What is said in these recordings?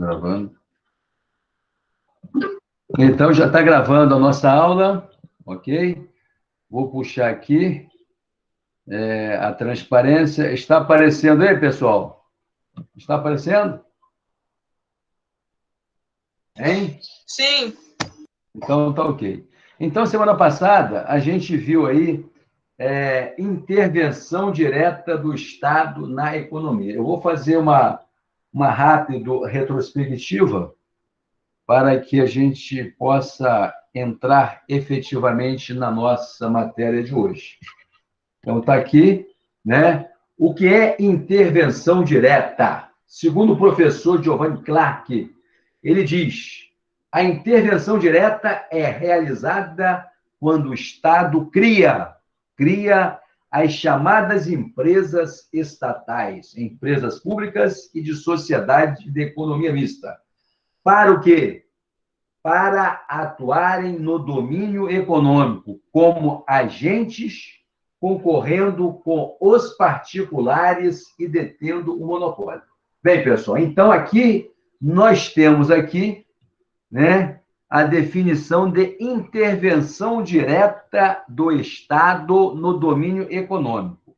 Gravando. Então, já está gravando a nossa aula, ok? Vou puxar aqui a transparência. Está aparecendo aí, pessoal? Está aparecendo? Hein? Sim. Então, tá ok. Então, semana passada, a gente viu aí intervenção direta do Estado na economia. Eu vou fazer uma rápida retrospectiva para que a gente possa entrar efetivamente na nossa matéria de hoje. Então, está aqui, né? O que é intervenção direta? Segundo o professor Giovanni Clark, ele diz: a intervenção direta é realizada quando o Estado cria as chamadas empresas estatais, empresas públicas e de sociedade de economia mista. Para o quê? Para atuarem no domínio econômico como agentes concorrendo com os particulares e detendo o monopólio. Bem, pessoal, então aqui nós temos aqui, né, a definição de intervenção direta do Estado no domínio econômico.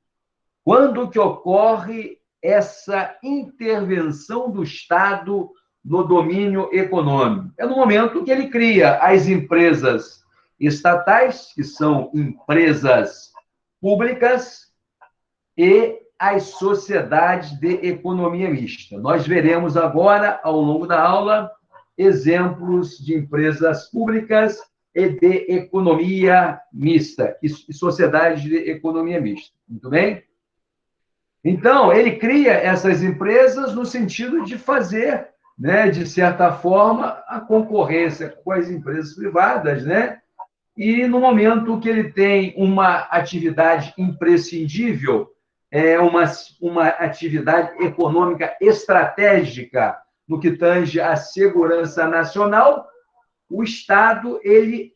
Quando que ocorre essa intervenção do Estado no domínio econômico? É no momento que ele cria as empresas estatais, que são empresas públicas, e as sociedades de economia mista. Nós veremos agora, ao longo da aula, exemplos de empresas públicas e de economia mista, e sociedades de economia mista. Muito bem? Então, ele cria essas empresas no sentido de fazer, né, de certa forma, a concorrência com as empresas privadas, né? E no momento que ele tem uma atividade imprescindível, uma atividade econômica estratégica no que tange à segurança nacional, o Estado ele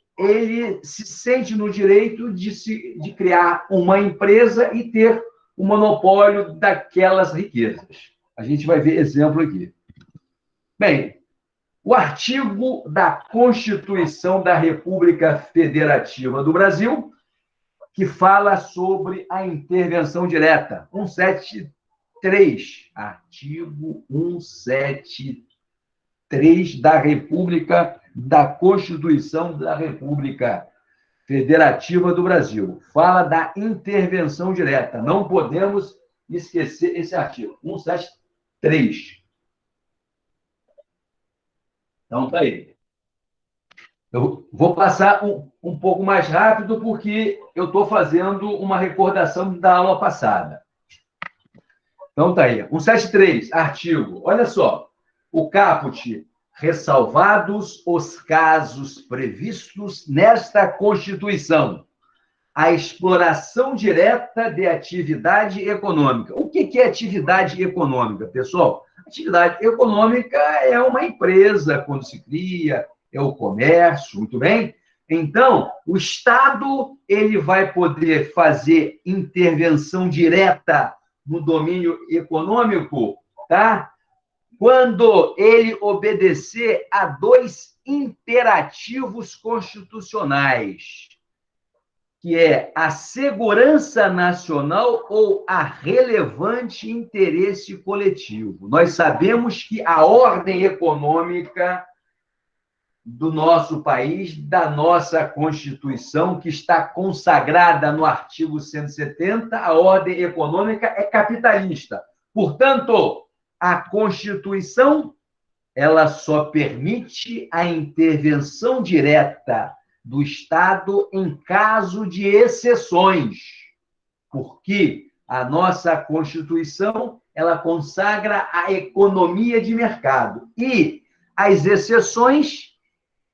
se sente no direito de criar uma empresa e ter o monopólio daquelas riquezas. A gente vai ver exemplo aqui. Bem, o artigo da Constituição da República Federativa do Brasil, que fala sobre a intervenção direta, 173, artigo 173 da Constituição da República Federativa do Brasil. Fala da intervenção direta. Não podemos esquecer esse artigo, 173. Então, tá aí. Eu vou passar um pouco mais rápido, porque eu estou fazendo uma recordação da aula passada. Então, tá aí. 173, artigo. Olha só. O caput: ressalvados os casos previstos nesta Constituição, a exploração direta de atividade econômica. O que é atividade econômica, pessoal? Atividade econômica é uma empresa, quando se cria, é o comércio, muito bem? Então, o Estado ele vai poder fazer intervenção direta no domínio econômico, tá? Quando ele obedecer a dois imperativos constitucionais, que é a segurança nacional ou a relevante interesse coletivo. Nós sabemos que a ordem econômica do nosso país, da nossa Constituição, que está consagrada no artigo 170, a ordem econômica é capitalista. Portanto, a Constituição ela só permite a intervenção direta do Estado em caso de exceções, porque a nossa Constituição ela consagra a economia de mercado. E as exceções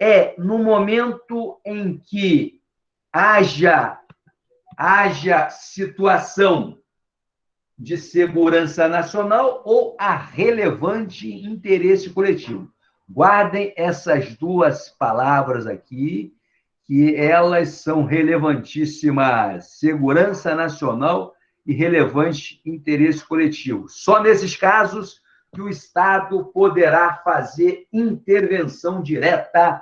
é no momento em que haja situação de segurança nacional ou a relevante interesse coletivo. Guardem essas duas palavras aqui, que elas são relevantíssimas: segurança nacional e relevante interesse coletivo. Só nesses casos que o Estado poderá fazer intervenção direta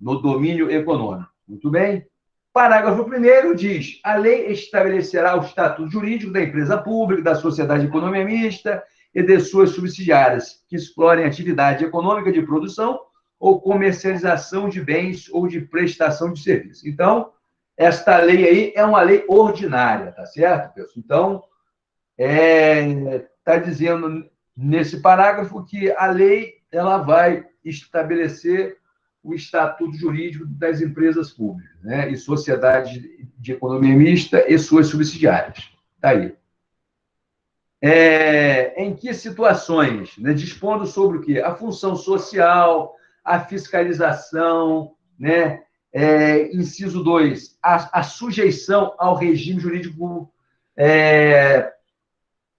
no domínio econômico. Muito bem? Parágrafo 1º diz: a lei estabelecerá o estatuto jurídico da empresa pública, da sociedade de economia mista e de suas subsidiárias que explorem atividade econômica de produção ou comercialização de bens ou de prestação de serviço. Então, esta lei aí é uma lei ordinária, tá certo, pessoal? Então, está dizendo nesse parágrafo que a lei ela vai estabelecer o estatuto jurídico das empresas públicas, né? E sociedade de economia mista e suas subsidiárias. Está aí. Em que situações? Né? Dispondo sobre o quê? A função social, a fiscalização, né? Inciso 2, a sujeição ao regime jurídico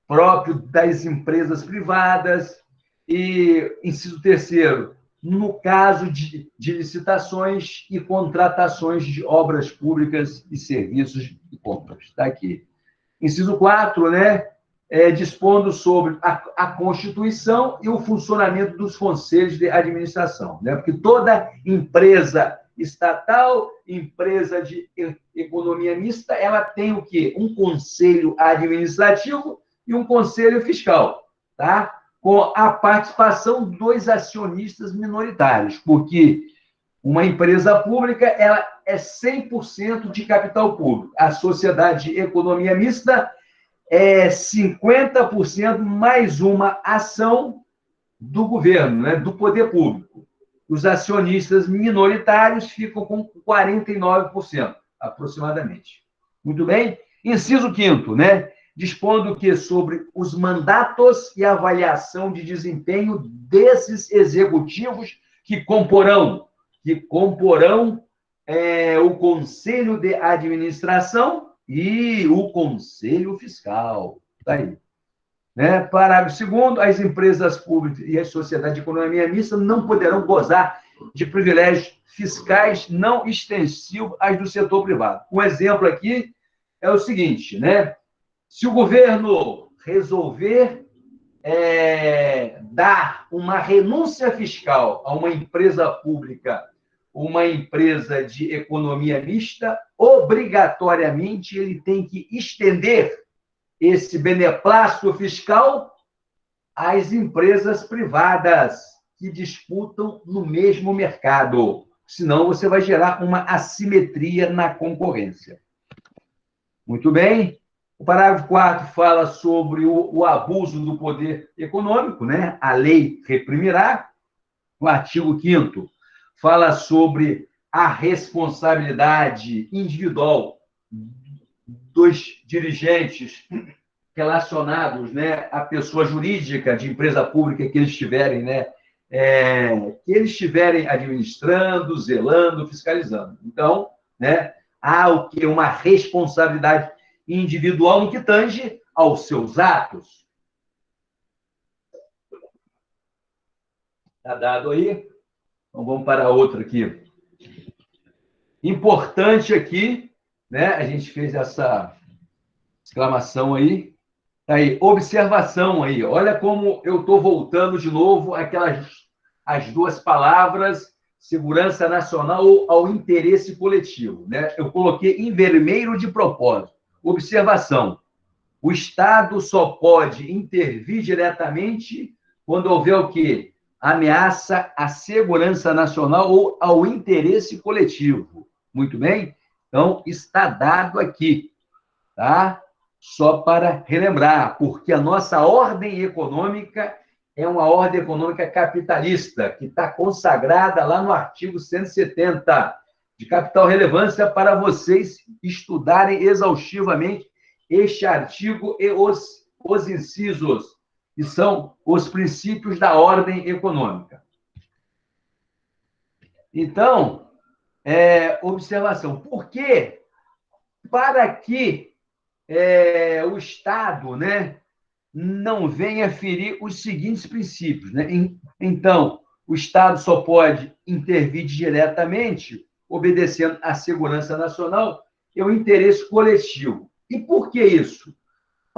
próprio das empresas privadas. E, inciso 3º, no caso de licitações e contratações de obras públicas e serviços e compras. Está aqui. Inciso 4, né? Dispondo sobre a Constituição e o funcionamento dos conselhos de administração, né? Porque toda empresa estatal, empresa de economia mista, ela tem o quê? Um conselho administrativo e um conselho fiscal, tá? Com a participação dos acionistas minoritários, porque uma empresa pública ela é 100% de capital público. A sociedade de economia mista é 50% mais uma ação do governo, né, do poder público. Os acionistas minoritários ficam com 49%, aproximadamente. Muito bem? Inciso 5º, né? Dispondo que sobre os mandatos e avaliação de desempenho desses executivos que comporão o Conselho de Administração e o Conselho Fiscal. Está aí. Né? Parágrafo 2º, as empresas públicas e as sociedades de economia mista não poderão gozar de privilégios fiscais não extensivos às do setor privado. Um exemplo aqui é o seguinte, né? Se o governo resolver dar uma renúncia fiscal a uma empresa pública, uma empresa de economia mista, obrigatoriamente ele tem que estender esse beneplácito fiscal às empresas privadas que disputam no mesmo mercado. Senão, você vai gerar uma assimetria na concorrência. Muito bem. O parágrafo 4º fala sobre o abuso do poder econômico, né? A lei reprimirá. O artigo 5º fala sobre a responsabilidade individual dos dirigentes relacionados, né, à pessoa jurídica de empresa pública que eles estiverem, né, administrando, zelando, fiscalizando. Então, né, há o que uma responsabilidade individual no que tange aos seus atos. Está dado aí? Então, vamos para outra aqui. Importante aqui, né? A gente fez essa exclamação aí. Tá aí, observação aí. Olha como eu estou voltando de novo as duas palavras, segurança nacional ou ao interesse coletivo, né? Eu coloquei em vermelho de propósito. Observação. O Estado só pode intervir diretamente quando houver o quê? Ameaça à segurança nacional ou ao interesse coletivo. Muito bem? Então, está dado aqui, tá? Só para relembrar, porque a nossa ordem econômica é uma ordem econômica capitalista, que está consagrada lá no artigo 170, de capital relevância para vocês estudarem exaustivamente este artigo e os incisos, que são os princípios da ordem econômica. Então, observação. Por quê? Para que o Estado, né, não venha ferir os seguintes princípios, né? Então, o Estado só pode intervir diretamente, obedecendo à segurança nacional e ao interesse coletivo. E por que isso?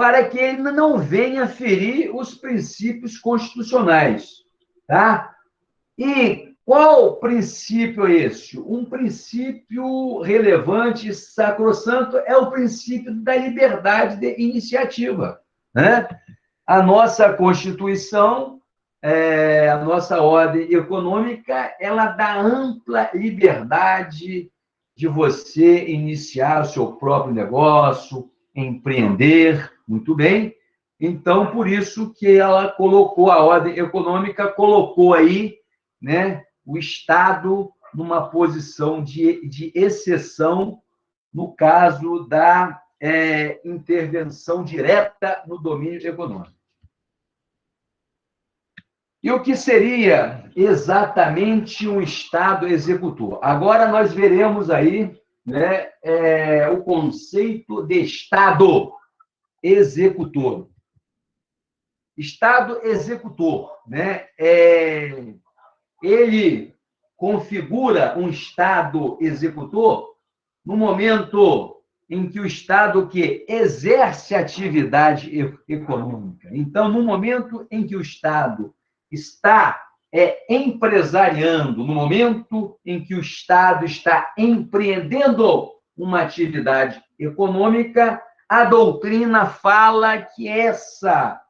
para que ele não venha ferir os princípios constitucionais, tá? E qual princípio é esse? Um princípio relevante e sacrossanto é o princípio da liberdade de iniciativa, né? A nossa Constituição, a nossa ordem econômica, ela dá ampla liberdade de você iniciar o seu próprio negócio, empreender, muito bem. Então, por isso que ela colocou, a ordem econômica colocou aí, né, o Estado numa posição de exceção no caso da intervenção direta no domínio econômico. E o que seria exatamente um Estado executor? Agora nós veremos aí, né, o conceito de Estado executor. Estado executor, né? Ele configura um Estado executor no momento em que o Estado que exerce atividade econômica. Então, no momento em que o Estado está empresariando, no momento em que o Estado está empreendendo uma atividade econômica, a doutrina fala que essa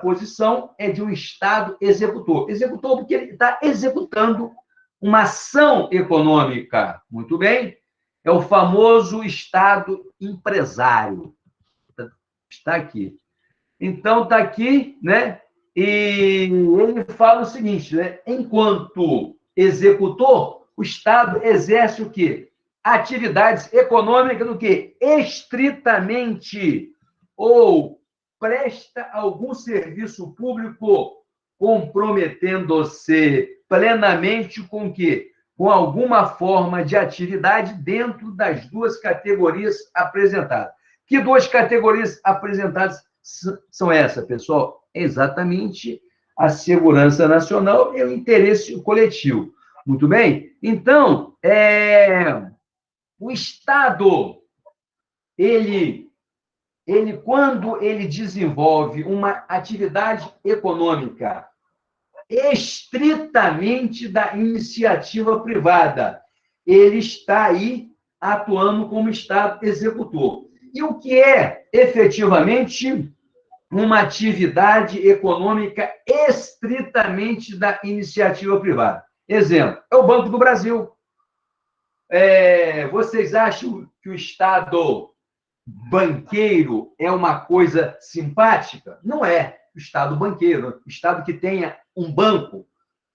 posição é de um Estado executor. Executor porque ele está executando uma ação econômica. Muito bem? É o famoso Estado empresário. Está aqui. Então, está aqui, né? E ele fala o seguinte, né? Enquanto executor, o Estado exerce o quê? Atividades econômicas do quê? Estritamente ou presta algum serviço público comprometendo-se plenamente com o quê? Com alguma forma de atividade dentro das duas categorias apresentadas. Que duas categorias apresentadas são essas, pessoal? Exatamente a segurança nacional e o interesse coletivo. Muito bem? Então, o Estado, quando ele desenvolve uma atividade econômica estritamente da iniciativa privada, ele está aí atuando como Estado executor. E o que é, efetivamente, uma atividade econômica estritamente da iniciativa privada? Exemplo, é o Banco do Brasil. Vocês acham que o Estado banqueiro é uma coisa simpática? Não é. O Estado banqueiro, o Estado que tenha um banco,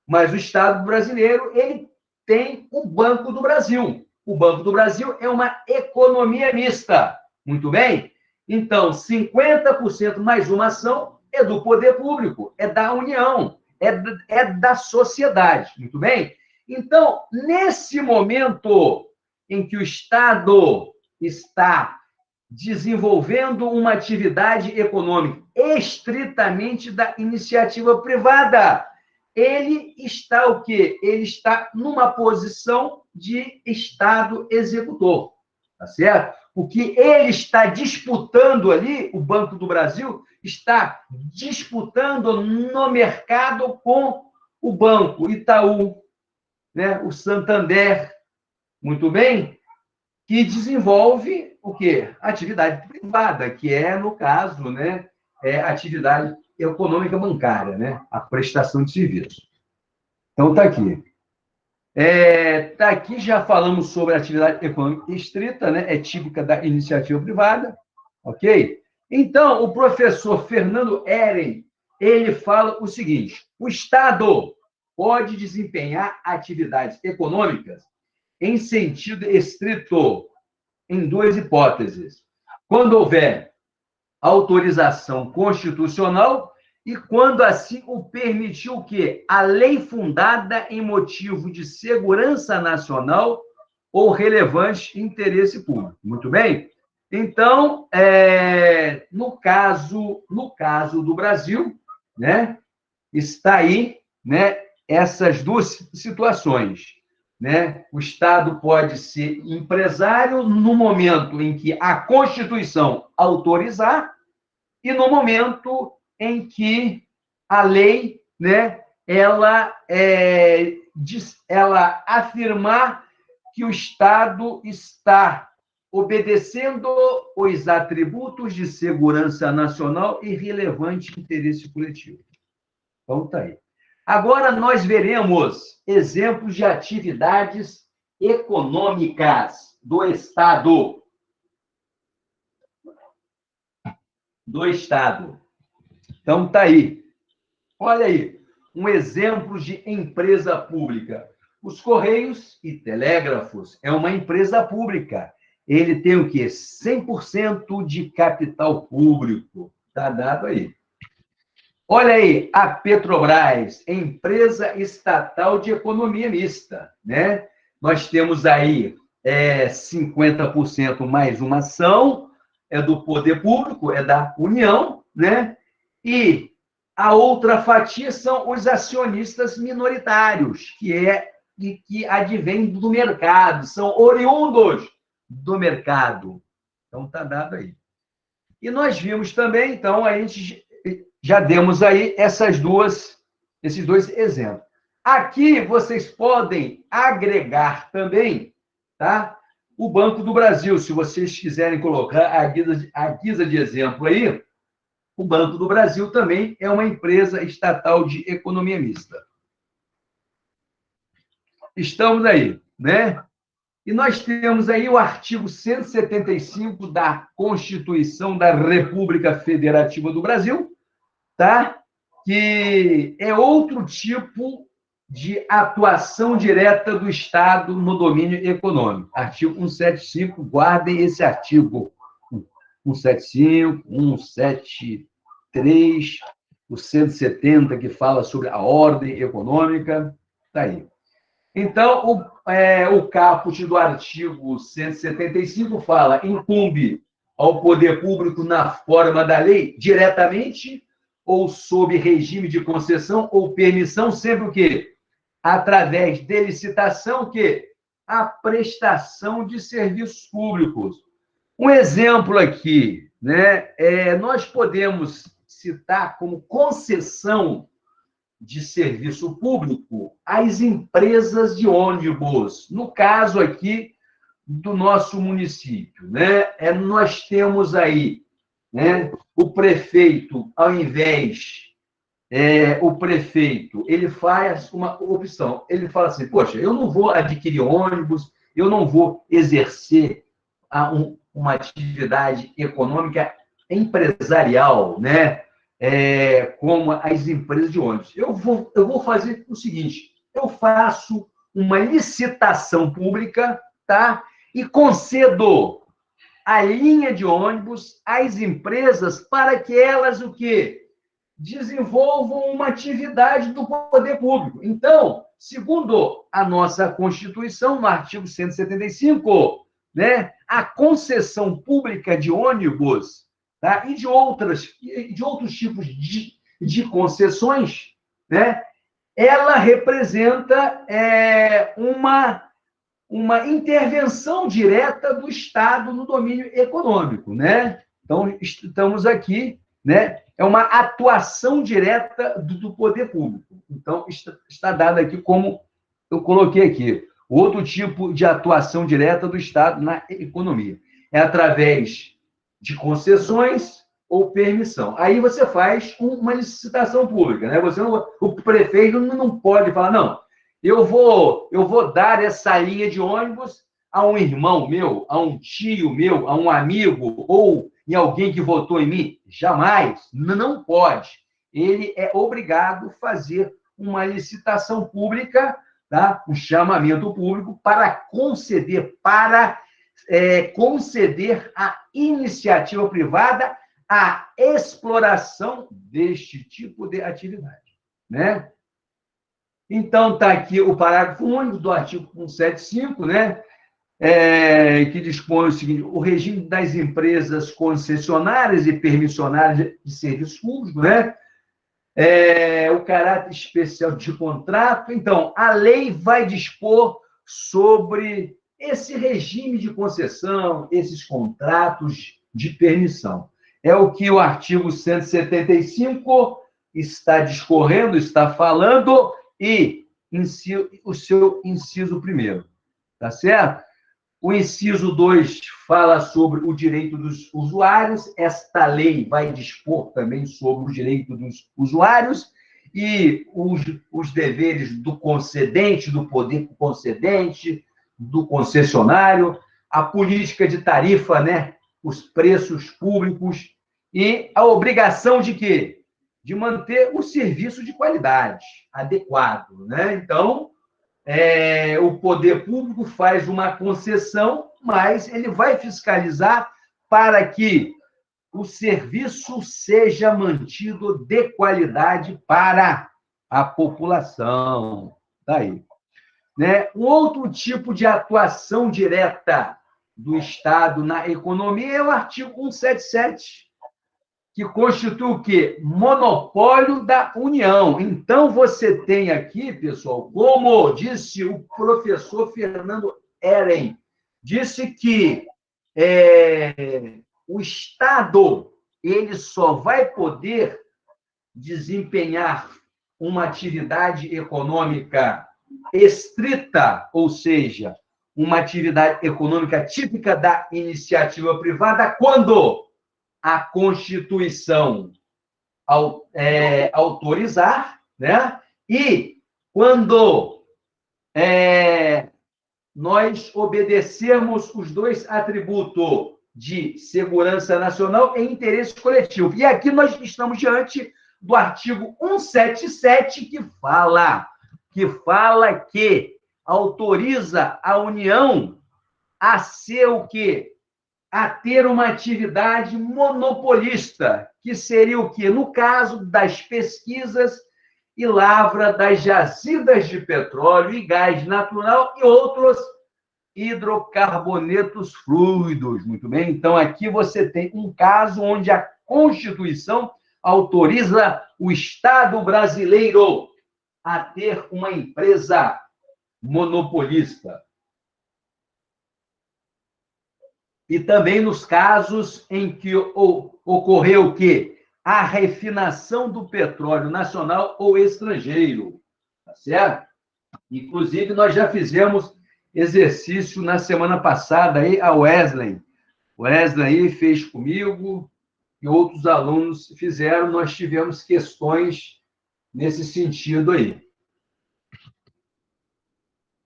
mas o Estado brasileiro, ele tem o Banco do Brasil. O Banco do Brasil é uma economia mista. Muito bem? Então, 50% mais uma ação é do poder público, é da União, é da sociedade. Muito bem? Então, nesse momento em que o Estado está desenvolvendo uma atividade econômica estritamente da iniciativa privada, ele está o quê? Ele está numa posição de Estado executor, tá certo? O que ele está disputando ali, o Banco do Brasil, está disputando no mercado com o Banco Itaú, né? O Santander, muito bem? Que desenvolve o quê? Atividade privada, que é, no caso, né, atividade econômica bancária, né? A prestação de serviço. Então, está aqui. Tá aqui, já falamos sobre a atividade econômica estrita, né? É típica da iniciativa privada, ok? Então, o professor Fernando Ehring, ele fala o seguinte: o Estado pode desempenhar atividades econômicas em sentido estrito em duas hipóteses. Quando houver autorização constitucional e quando assim o permitiu o quê? A lei fundada em motivo de segurança nacional ou relevante interesse público. Muito bem? Então, no caso do Brasil, né, está aí, né, essas duas situações, né? O Estado pode ser empresário no momento em que a Constituição autorizar, e no momento em que a lei, né, ela afirmar que o Estado está obedecendo os atributos de segurança nacional e relevante interesse coletivo. Então, está aí. Agora, nós veremos exemplos de atividades econômicas do Estado. Então, está aí. Olha aí, um exemplo de empresa pública. Os Correios e Telégrafos é uma empresa pública. Ele tem o quê? 100% de capital público. Está dado aí. Olha aí, a Petrobras, empresa estatal de economia mista, né? Nós temos aí 50% mais uma ação, é do poder público, é da União, né? E a outra fatia são os acionistas minoritários, que advêm do mercado, são oriundos do mercado. Então, está dado aí. E nós vimos também, então, a gente já demos aí esses dois exemplos. Aqui vocês podem agregar também, tá? O Banco do Brasil, se vocês quiserem colocar a guisa de exemplo aí, o Banco do Brasil também é uma empresa estatal de economia mista. Estamos aí, né? E nós temos aí o artigo 175 da Constituição da República Federativa do Brasil, tá? Que é outro tipo de atuação direta do Estado no domínio econômico. Artigo 175, guardem esse artigo. 175, 173, o 170, que fala sobre a ordem econômica, está aí. Então, o caput do artigo 175 fala: incumbe ao poder público, na forma da lei, diretamente ou sob regime de concessão ou permissão, sempre o quê? Através de licitação, o quê? A prestação de serviços públicos. Um exemplo aqui, né? Nós podemos citar como concessão de serviço público as empresas de ônibus. No caso aqui do nosso município, né? Nós temos aí, né? O prefeito, ao invés, o prefeito, ele faz uma opção. Ele fala assim: poxa, eu não vou adquirir ônibus, eu não vou exercer uma atividade econômica empresarial, né? Como as empresas de ônibus. Eu vou fazer o seguinte: eu faço uma licitação pública, tá? E concedo a linha de ônibus às empresas para que elas o quê? Desenvolvam uma atividade do poder público. Então, segundo a nossa Constituição, no artigo 175, né, a concessão pública de ônibus, tá, e de outros tipos de concessões, né, ela representa uma intervenção direta do Estado no domínio econômico, né? Então, estamos aqui, né? É uma atuação direta do poder público. Então, está dado aqui como eu coloquei aqui. Outro tipo de atuação direta do Estado na economia. É através de concessões ou permissão. Aí você faz uma licitação pública, né? O prefeito não pode falar: não, eu vou dar essa linha de ônibus a um irmão meu, a um tio meu, a um amigo, ou em alguém que votou em mim. Jamais, não pode. Ele é obrigado a fazer uma licitação pública, tá? Um chamamento público para conceder à iniciativa privada a exploração deste tipo de atividade, né? Então, está aqui o parágrafo único do artigo 175, né? Que dispõe o seguinte: o regime das empresas concessionárias e permissionárias de serviços públicos, né? O caráter especial de contrato. Então, a lei vai dispor sobre esse regime de concessão, esses contratos de permissão. é o que o artigo 175 está discorrendo, está falando, e o seu inciso primeiro, tá certo? O inciso 2 fala sobre o direito dos usuários. Esta lei vai dispor também sobre o direito dos usuários e os deveres do concedente, do poder concedente, do concessionário, a política de tarifa, né? Os preços públicos e a obrigação de quê? De manter o serviço de qualidade adequado, né? Então, o poder público faz uma concessão, mas ele vai fiscalizar para que o serviço seja mantido de qualidade para a população. Daí, né? Um outro tipo de atuação direta do Estado na economia é o artigo 177, que constitui o quê? Monopólio da União. Então, você tem aqui, pessoal, como disse o professor Fernando Ehren, disse que o Estado ele só vai poder desempenhar uma atividade econômica estrita, ou seja, uma atividade econômica típica da iniciativa privada, quando a Constituição autorizar, né? E quando nós obedecermos os dois atributos de segurança nacional e interesse coletivo. E aqui nós estamos diante do artigo 177, que fala que autoriza a União a ser o quê? A ter uma atividade monopolista, que seria o quê? No caso das pesquisas e lavra das jazidas de petróleo e gás natural e outros hidrocarbonetos fluidos. Muito bem? Então, aqui você tem um caso onde a Constituição autoriza o Estado brasileiro a ter uma empresa monopolista. E também nos casos em que ocorreu o quê? A refinação do petróleo nacional ou estrangeiro, tá certo? Inclusive, nós já fizemos exercício na semana passada, aí, a Wesley aí fez comigo e outros alunos fizeram, nós tivemos questões nesse sentido aí.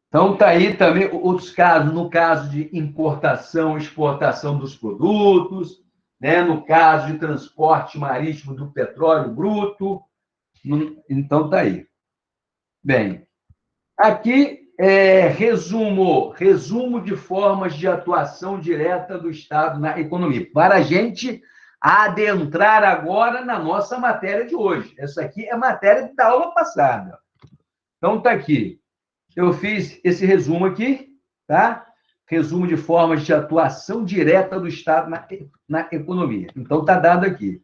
Então, está aí também outros casos, no caso de importação e exportação dos produtos, né? No caso de transporte marítimo do petróleo bruto. Então, está aí. Bem, aqui resumo de formas de atuação direta do Estado na economia. Para a gente adentrar agora na nossa matéria de hoje. Essa aqui é a matéria da aula passada. Então, está aqui. Eu fiz esse resumo aqui, tá? Resumo de formas de atuação direta do Estado na economia. Então, está dado aqui.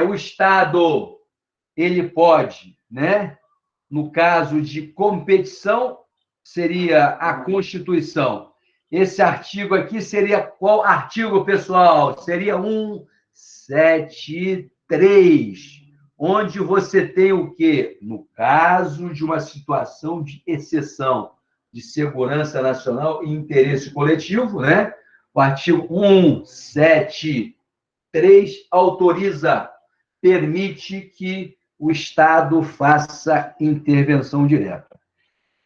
O Estado, ele pode, né? No caso de competição, seria a Constituição. Esse artigo aqui seria qual artigo, pessoal? Seria 173. Onde você tem o quê? No caso de uma situação de exceção de segurança nacional e interesse coletivo, né? O artigo 173 autoriza, permite que o Estado faça intervenção direta.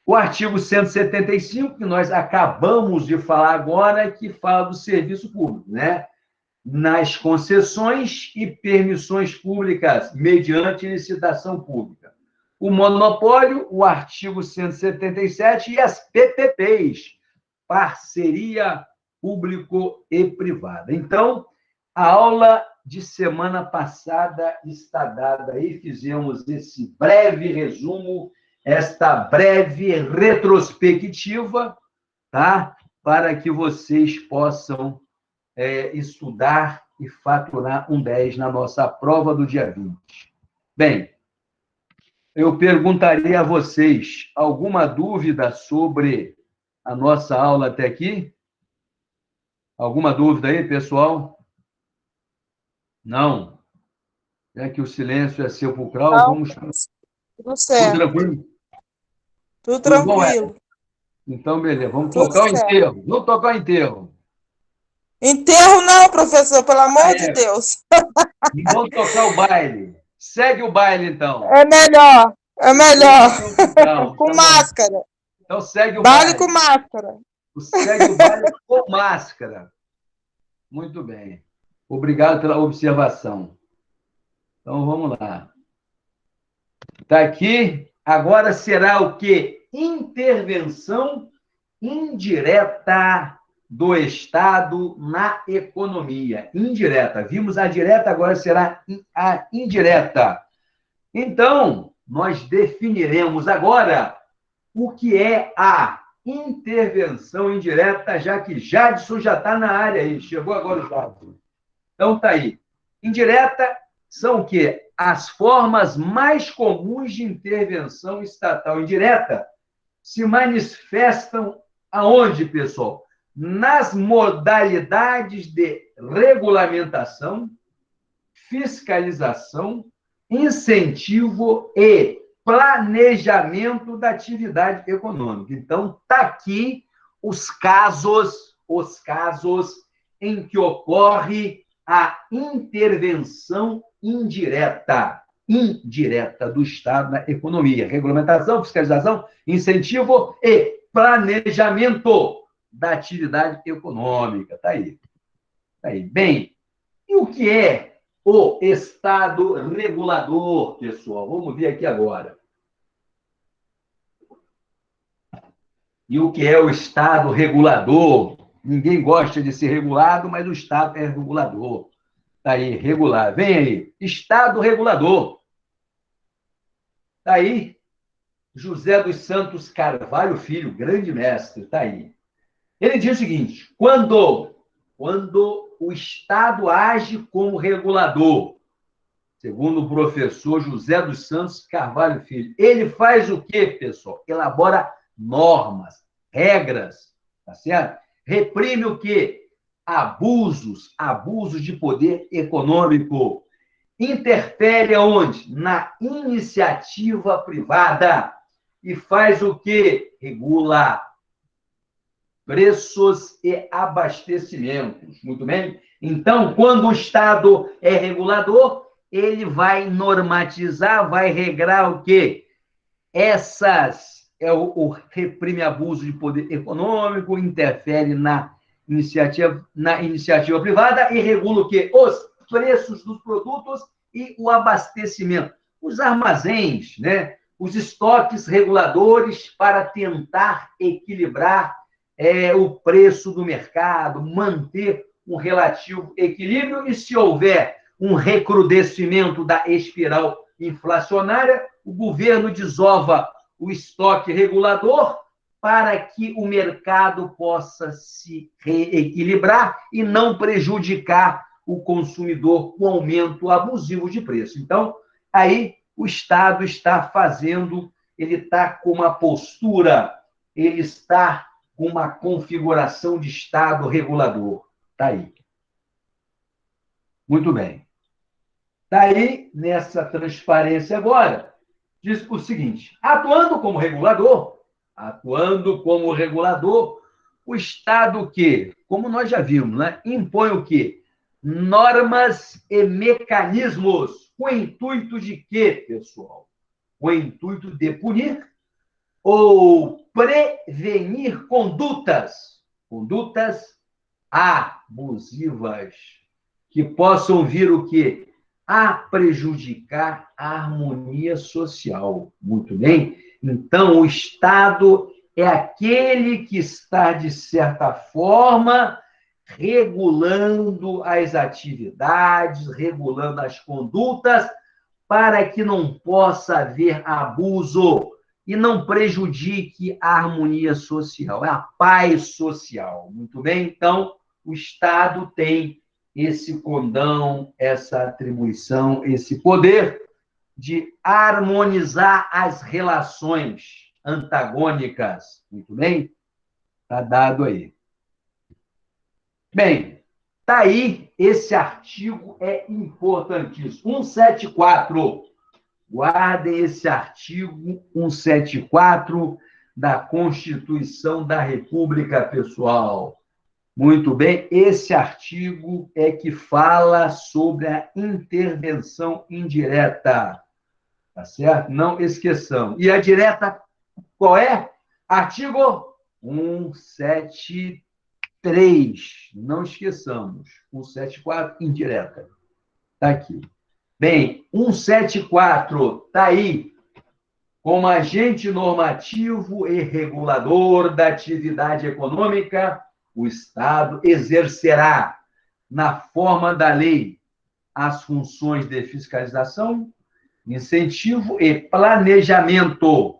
O artigo 175, que nós acabamos de falar agora, que fala do serviço público, né? Nas concessões e permissões públicas, mediante licitação pública. O monopólio, o artigo 177, e as PPPs, parceria público e privada. Então, a aula de semana passada está dada aí, fizemos esse breve resumo, esta breve retrospectiva, tá? Para que vocês possam estudar e faturar um 10 na nossa prova do dia 20. Bem, eu perguntaria a vocês alguma dúvida sobre a nossa aula até aqui? Alguma dúvida aí, pessoal? Não. É que o silêncio é sepulcral. Não, Vamos. tudo Tudo certo. tranquilo? Tudo Tudo bom, é? tranquilo. Então, beleza. Vamos Tudo tocar o certo. enterro. Vamos tocar o enterro. Enterro não, professor, pelo Ah, amor de é. Deus. Vamos tocar o baile. Segue o baile, então. É melhor. É melhor. Então, então, Com tá bom. máscara. Então, segue o Baile com baile. máscara. Segue o baile com máscara. Muito bem. Obrigado pela observação. Então, vamos lá. Está aqui. Agora será o quê? Intervenção indireta do Estado na economia. Indireta. Vimos a direta, agora será a indireta. Então, nós definiremos agora o que é a intervenção indireta, já que Jadson já está na área aí. Chegou agora o Jadson. Então, está aí. Indireta são o quê? As formas mais comuns de intervenção estatal indireta se manifestam aonde, pessoal? Nas modalidades de regulamentação, fiscalização, incentivo e planejamento da atividade econômica. Então, está aqui os casos em que ocorre a intervenção indireta do Estado na economia. Regulamentação, fiscalização, incentivo e planejamento da atividade econômica. Está aí. Tá aí. Bem, e o que é o Estado regulador, pessoal? Vamos ver aqui agora. E o que é o Estado regulador? Ninguém gosta de ser regulado, mas o Estado é regulador. Está aí, regular. Vem aí. Estado regulador. Está aí. José dos Santos Carvalho Filho, grande mestre, está aí. Ele diz o seguinte: quando o Estado age como regulador, segundo o professor José dos Santos Carvalho Filho, ele faz o quê, pessoal? Elabora normas, regras, tá certo? Reprime o quê? Abusos de poder econômico. Interfere aonde? Na iniciativa privada. E faz o quê? Regula preços e abastecimentos. Muito bem? Então, quando o Estado é regulador, ele vai normatizar, vai regrar o quê? O reprime abuso de poder econômico, interfere na iniciativa privada e regula o quê? Os preços dos produtos e o abastecimento. Os armazéns, né? Os estoques reguladores para tentar equilibrar o preço do mercado, manter um relativo equilíbrio, e se houver um recrudescimento da espiral inflacionária, o governo desova o estoque regulador para que o mercado possa se reequilibrar e não prejudicar o consumidor com aumento abusivo de preço. Então, aí o Estado está fazendo, ele está com uma postura, ele está com uma configuração de Estado regulador. Está aí. Muito bem. Está aí, nessa transparência agora, diz o seguinte: atuando como regulador, o Estado que, como nós já vimos, né, impõe o quê? Normas e mecanismos. Com o intuito de quê, pessoal? Com o intuito de punir ou prevenir condutas abusivas que possam vir o quê? A prejudicar a harmonia social. Muito bem? Então, o Estado é aquele que está, de certa forma, regulando as atividades, regulando as condutas, para que não possa haver abuso e não prejudique a harmonia social, a paz social. Muito bem? Então, o Estado tem esse condão, essa atribuição, esse poder de harmonizar as relações antagônicas. Muito bem? Está dado aí. Bem, Tá aí, esse artigo é importantíssimo. 174. Guardem esse artigo 174 da Constituição da República, pessoal. Muito bem, esse artigo é que fala sobre a intervenção indireta. Tá certo? Não esqueçamos. E a direta, qual é? Artigo 173. Não esqueçamos. 174, indireta. Está aqui. Bem, 174 está aí como agente normativo e regulador da atividade econômica, o Estado exercerá, na forma da lei, as funções de fiscalização, incentivo e planejamento,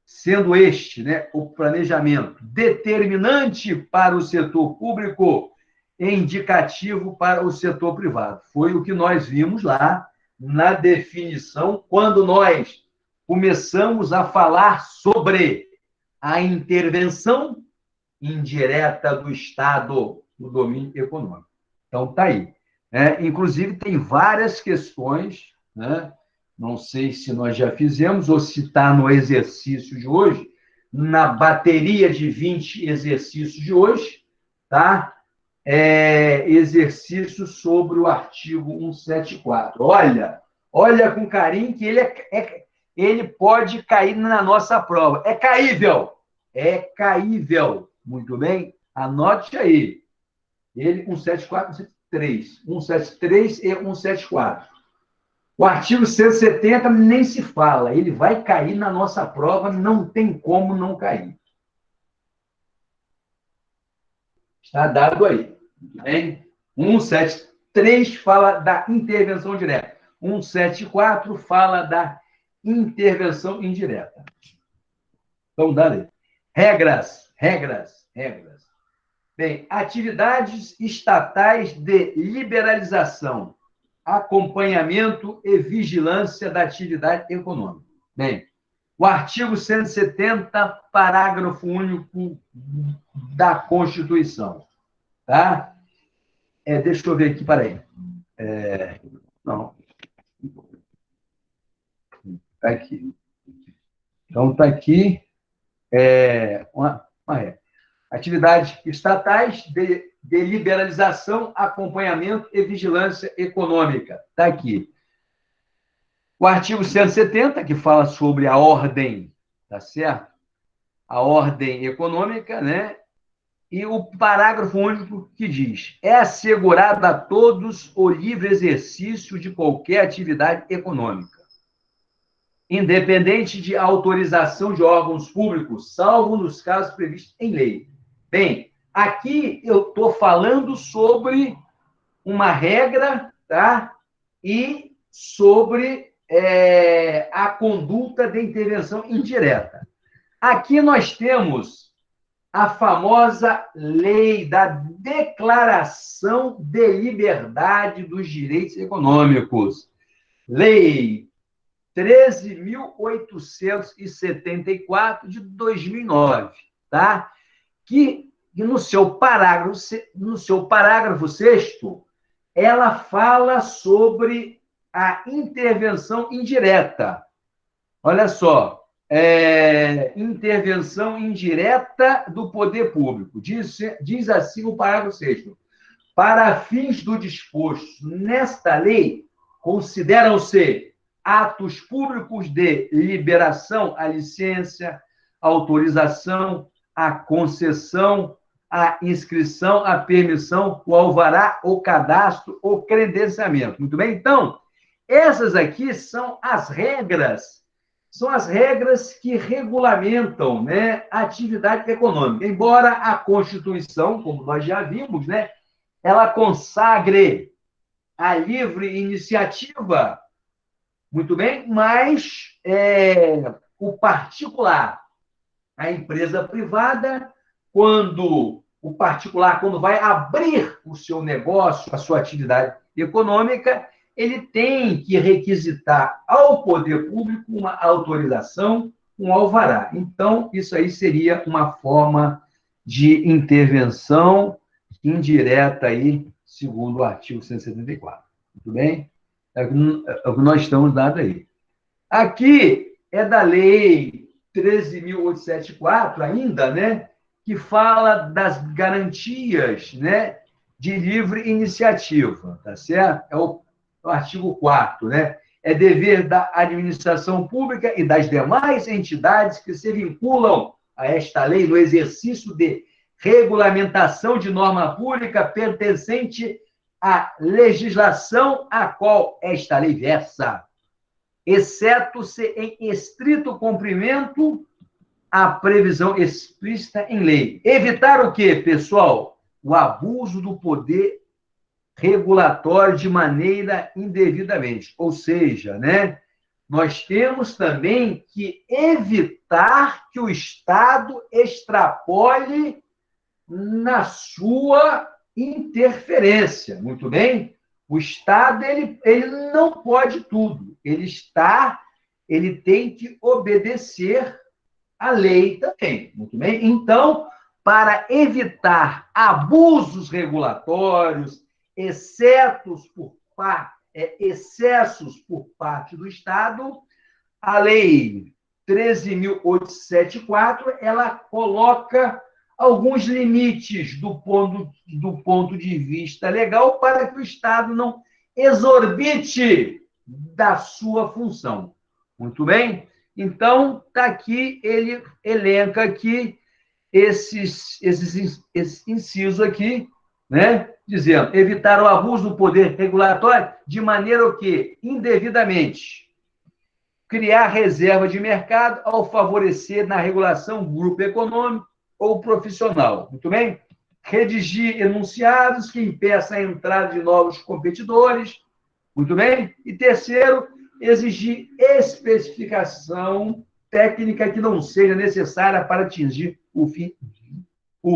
sendo este, né, o planejamento determinante para o setor público e indicativo para o setor privado. Foi o que nós vimos lá na definição, quando nós começamos a falar sobre a intervenção indireta do Estado no domínio econômico. Então, está aí. Inclusive, tem várias questões, né? Não sei se nós já fizemos ou se está no exercício de hoje, na bateria de 20 exercícios de hoje, tá? Exercício sobre o artigo 174. Olha com carinho que ele pode cair na nossa prova. É caível. É caível. Muito bem? Anote aí. Ele, 174, 173. 173 e 174. O artigo 170 nem se fala. Ele vai cair na nossa prova, não tem como não cair. Está dado aí. Bem? 173 fala da intervenção direta. 174 fala da intervenção indireta. Então, dá-lhe. Regras. Bem, atividades estatais de liberalização, acompanhamento e vigilância da atividade econômica. Bem, o artigo 170, parágrafo único da Constituição. Tá? Deixa eu ver aqui, peraí. Não. Está aqui. Então, está aqui. Atividades estatais de liberalização, acompanhamento e vigilância econômica. Está aqui. O artigo 170, que fala sobre a ordem, tá certo? A ordem econômica, né? E o parágrafo único que diz: é assegurado a todos o livre exercício de qualquer atividade econômica, independente de autorização de órgãos públicos, salvo nos casos previstos em lei. Bem, aqui eu estou falando sobre uma regra, tá? E sobre a conduta de intervenção indireta. Aqui nós temos a famosa lei da Declaração de Liberdade dos Direitos Econômicos. Lei 13.874 de 2009, tá? Que no seu parágrafo 6º, ela fala sobre a intervenção indireta. Olha só, intervenção indireta do poder público. Diz assim o parágrafo 6º. Para fins do disposto nesta lei, consideram-se atos públicos de liberação, a licença, a autorização, a concessão, a inscrição, a permissão, o alvará, o cadastro, o credenciamento. Muito bem? Então, essas aqui são as regras que regulamentam, né, a atividade econômica. Embora a Constituição, como nós já vimos, né, ela consagre a livre iniciativa, muito bem, mas o particular, a empresa privada, quando vai abrir o seu negócio, a sua atividade econômica, ele tem que requisitar ao poder público uma autorização, um alvará. Então, isso aí seria uma forma de intervenção indireta aí segundo o artigo 174. Muito bem? É o que nós estamos dando aí. Aqui é da Lei 13.874, ainda, né? Que fala das garantias, né? De livre iniciativa, tá certo? É o artigo 4º, né? É dever da administração pública e das demais entidades que se vinculam a esta lei no exercício de regulamentação de norma pública pertencente à legislação a qual esta lei versa, exceto se em estrito cumprimento a previsão explícita em lei. Evitar o quê, pessoal? O abuso do poder regulatório de maneira indevidamente. Ou seja, né, nós temos também que evitar que o Estado extrapole na sua interferência. Muito bem? O Estado ele não pode tudo. Ele tem que obedecer à lei também. Muito bem? Então, para evitar abusos regulatórios, excessos por parte do Estado, a Lei 13.874, ela coloca alguns limites do ponto de vista legal para que o Estado não exorbite da sua função. Muito bem? Então, está aqui, ele elenca aqui esses incisos aqui, né? Dizendo, evitar o abuso do poder regulatório de maneira o quê? Indevidamente. Criar reserva de mercado ao favorecer na regulação grupo econômico ou profissional. Muito bem? Redigir enunciados que impeçam a entrada de novos competidores. Muito bem? E terceiro, exigir especificação técnica que não seja necessária para atingir o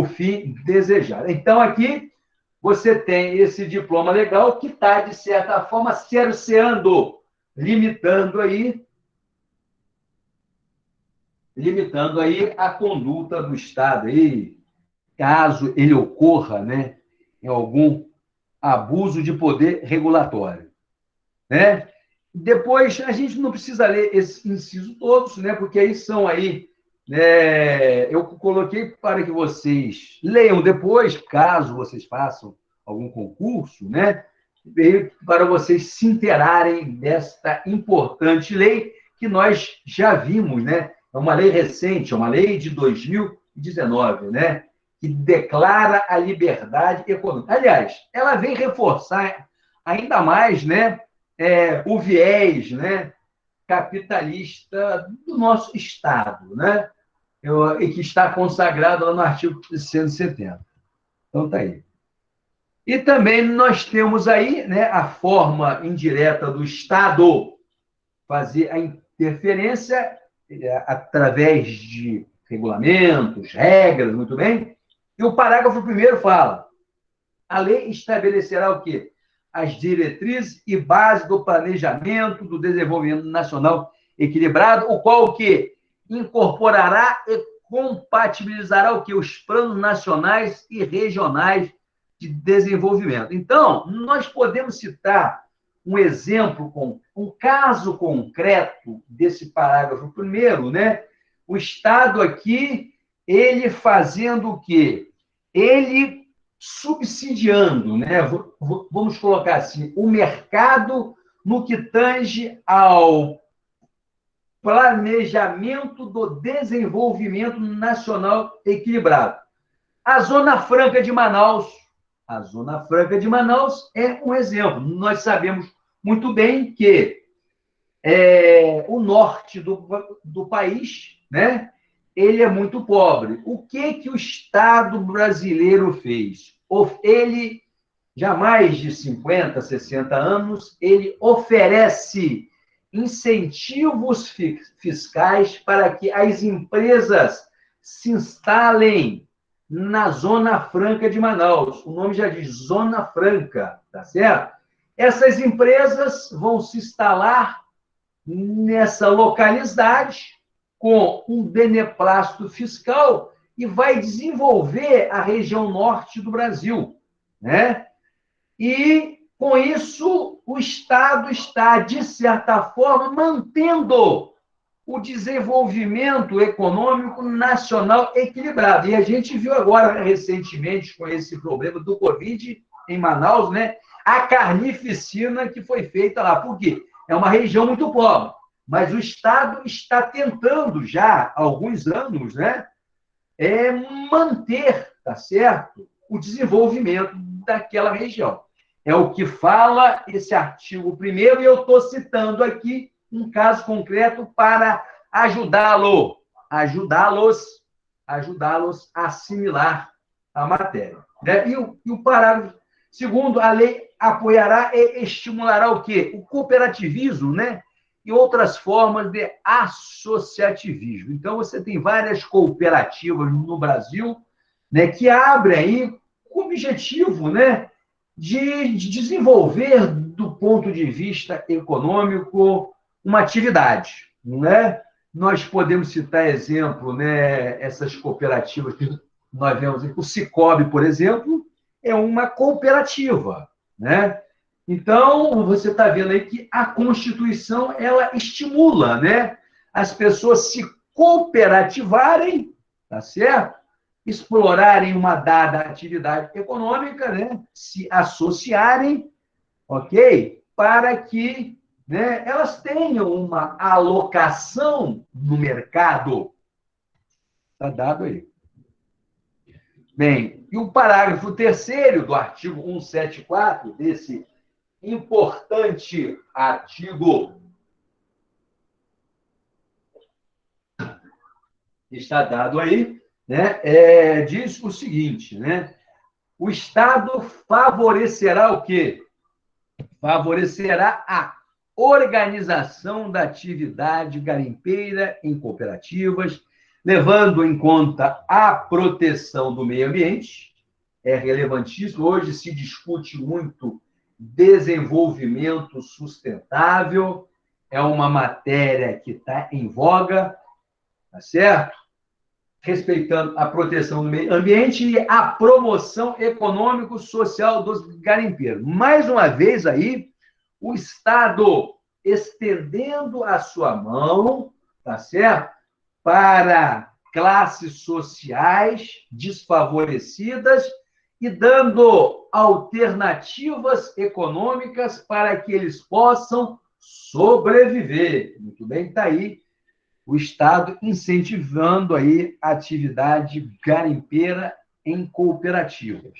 fim desejado. Então, aqui, você tem esse diploma legal que está, de certa forma, cerceando, limitando aí a conduta do Estado, aí, caso ele ocorra, né, em algum abuso de poder regulatório, né? Depois, a gente não precisa ler esses incisos todos, né, porque aí são aí, né, eu coloquei para que vocês leiam depois, caso vocês façam algum concurso, né, para vocês se inteirarem desta importante lei que nós já vimos, né? É uma lei recente, é uma lei de 2019, né? Que declara a liberdade econômica. Aliás, ela vem reforçar ainda mais, né, o viés, né, capitalista do nosso Estado, né? E que está consagrado lá no artigo 170. Então, está aí. E também nós temos aí, né, a forma indireta do Estado fazer a interferência através de regulamentos, regras, muito bem? E o parágrafo 1º fala: a lei estabelecerá o quê? As diretrizes e bases do planejamento do desenvolvimento nacional equilibrado, o qual o quê? Incorporará e compatibilizará o quê? Os planos nacionais e regionais de desenvolvimento. Então, nós podemos citar um exemplo, um caso concreto desse parágrafo 1º, né? O Estado aqui, ele fazendo o quê? Ele subsidiando, né? Vamos colocar assim, o mercado no que tange ao planejamento do desenvolvimento nacional equilibrado. A Zona Franca de Manaus é um exemplo. Nós sabemos muito bem que o norte do país, né, ele é muito pobre. O que o Estado brasileiro fez? Ele, já há mais de 50, 60 anos, ele oferece incentivos fiscais para que as empresas se instalem na Zona Franca de Manaus. O nome já diz Zona Franca, tá certo? Essas empresas vão se instalar nessa localidade com um beneplácito fiscal e vai desenvolver a região norte do Brasil, né? E, com isso, o Estado está, de certa forma, mantendo o desenvolvimento econômico nacional equilibrado. E a gente viu agora, recentemente, com esse problema do Covid em Manaus, né, a carnificina que foi feita lá. Por quê? É uma região muito pobre, mas o Estado está tentando já há alguns anos, né, manter, tá certo, o desenvolvimento daquela região. É o que fala esse artigo primeiro, e eu estou citando aqui um caso concreto para ajudá-los a assimilar a matéria. Né? E o parágrafo segundo, a lei apoiará e estimulará o quê? O cooperativismo, né? E outras formas de associativismo. Então, você tem várias cooperativas no Brasil, né, que abrem aí com o objetivo, né, de desenvolver, do ponto de vista econômico, uma atividade. Né? Nós podemos citar exemplo, né, essas cooperativas que nós vemos aqui. O Sicoob, por exemplo, é uma cooperativa. Né? Então, você está vendo aí que a Constituição ela estimula, né, as pessoas se cooperativarem, tá certo? Explorarem uma dada atividade econômica, né, se associarem, ok? Para que, né, elas tenham uma alocação no mercado. Está dado aí. Bem, e o parágrafo 3º do artigo 174, desse importante artigo, está dado aí, né, diz o seguinte, né? O Estado favorecerá o quê? Favorecerá a organização da atividade garimpeira em cooperativas, levando em conta a proteção do meio ambiente. É relevantíssimo. Hoje se discute muito desenvolvimento sustentável, é uma matéria que está em voga, tá certo? Respeitando a proteção do meio ambiente e a promoção econômico-social dos garimpeiros. Mais uma vez aí, o Estado estendendo a sua mão, tá certo? Para classes sociais desfavorecidas e dando alternativas econômicas para que eles possam sobreviver. Muito bem, está aí o Estado incentivando aí a atividade garimpeira em cooperativas.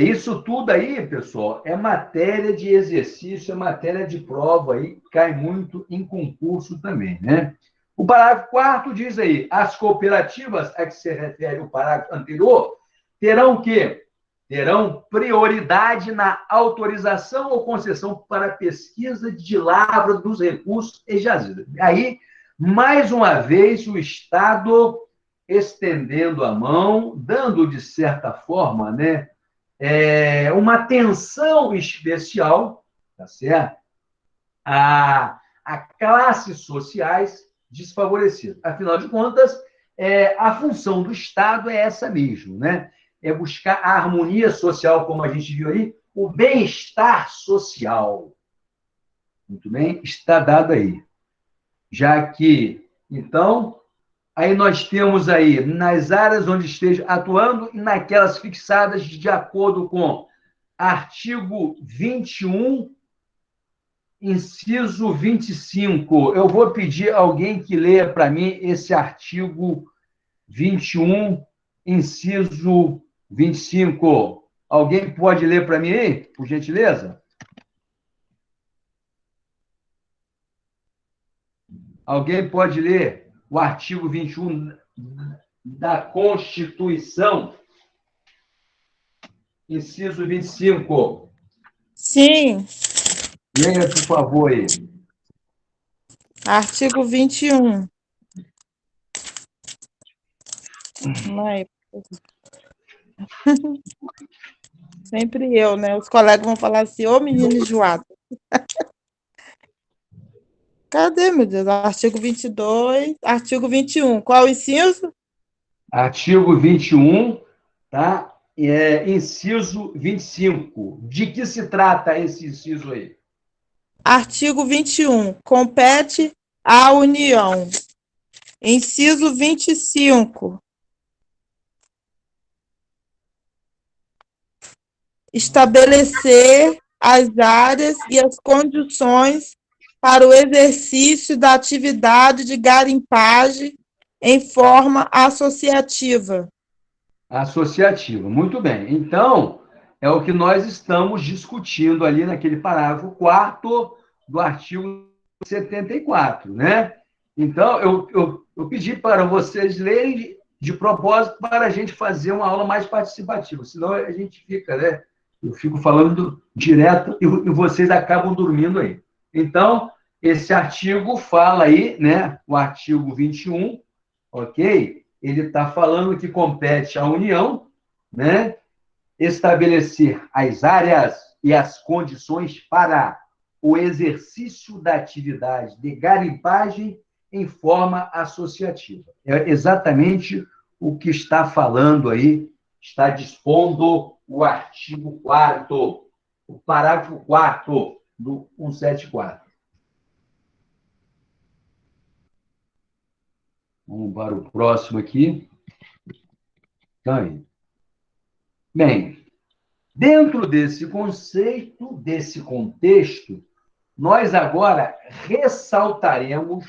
Isso tudo aí, pessoal, é matéria de exercício, é matéria de prova aí, cai muito em concurso também, né? O parágrafo 4º diz aí, as cooperativas a que se refere o parágrafo anterior terão o quê? Terão prioridade na autorização ou concessão para pesquisa de lavra dos recursos e jazidas. Aí, mais uma vez, o Estado estendendo a mão, dando, de certa forma, né, uma atenção especial, tá certo? A classes sociais desfavorecidas. Afinal de contas, a função do Estado é essa mesmo, né? É buscar a harmonia social, como a gente viu aí, o bem-estar social. Muito bem, está dado aí. Já que, então, aí nós temos aí, nas áreas onde esteja atuando e naquelas fixadas de acordo com artigo 21, inciso 25. Eu vou pedir a alguém que leia para mim esse artigo 21, inciso 25. Alguém pode ler para mim aí, por gentileza? Alguém pode ler o artigo 21 da Constituição, inciso 25? Sim, Leia, por favor, aí. artigo 21. Mãe, sempre eu, né? Os colegas vão falar assim, ô menino enjoado. Cadê, meu Deus? Artigo 22, artigo 21. Qual o inciso? Artigo 21, tá? inciso 25. De que se trata esse inciso aí? Artigo 21. Compete à União. Inciso 25. Estabelecer as áreas e as condições para o exercício da atividade de garimpagem em forma associativa. Associativa, muito bem. Então, é o que nós estamos discutindo ali naquele parágrafo 4º do artigo 74, né? Então, eu pedi para vocês lerem de propósito para a gente fazer uma aula mais participativa, senão a gente fica, né? Eu fico falando direto e vocês acabam dormindo aí. Então, esse artigo fala aí, né? O artigo 21, ok? Ele está falando que compete à União, né? Estabelecer as áreas e as condições para o exercício da atividade de garimpagem em forma associativa. É exatamente o que está falando aí, está dispondo o artigo 4º, o parágrafo 4º do 174. Vamos para o próximo aqui. Então, bem, dentro desse conceito, desse contexto, nós agora ressaltaremos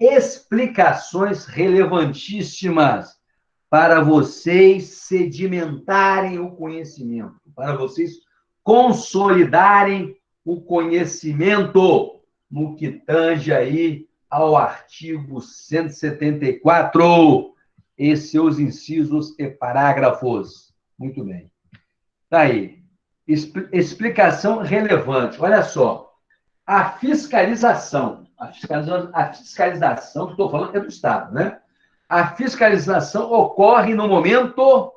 explicações relevantíssimas para vocês sedimentarem o conhecimento, para vocês consolidarem o conhecimento no que tange aí ao artigo 174 e seus incisos e parágrafos. Muito bem. Está aí. Explicação relevante. Olha só. A fiscalização que estou falando é do Estado, né? A fiscalização ocorre no momento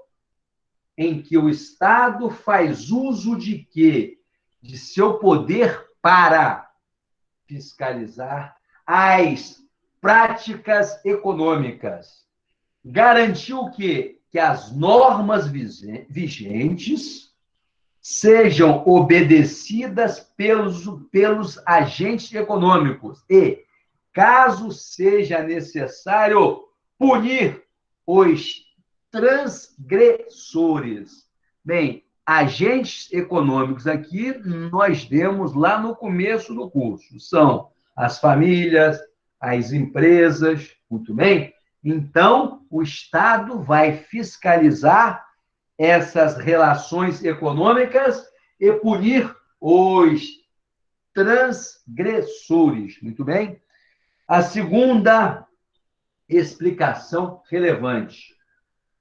em que o Estado faz uso de quê? De seu poder para fiscalizar as práticas econômicas. Garantir o quê? Que as normas vigentes sejam obedecidas pelos agentes econômicos e, caso seja necessário, punir os transgressores. Bem, agentes econômicos aqui nós demos lá no começo do curso. São as famílias, as empresas, muito bem? Então, o Estado vai fiscalizar essas relações econômicas e punir os transgressores. Muito bem? A segunda explicação relevante.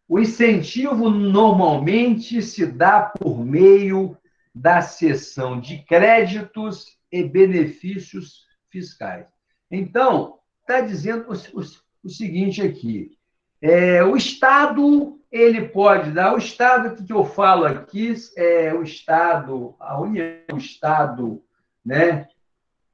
O incentivo normalmente se dá por meio da cessão de créditos e benefícios fiscais. Então, está dizendo o seguinte aqui. O Estado, ele pode dar... O Estado que eu falo aqui é o Estado, a União, o Estado, né?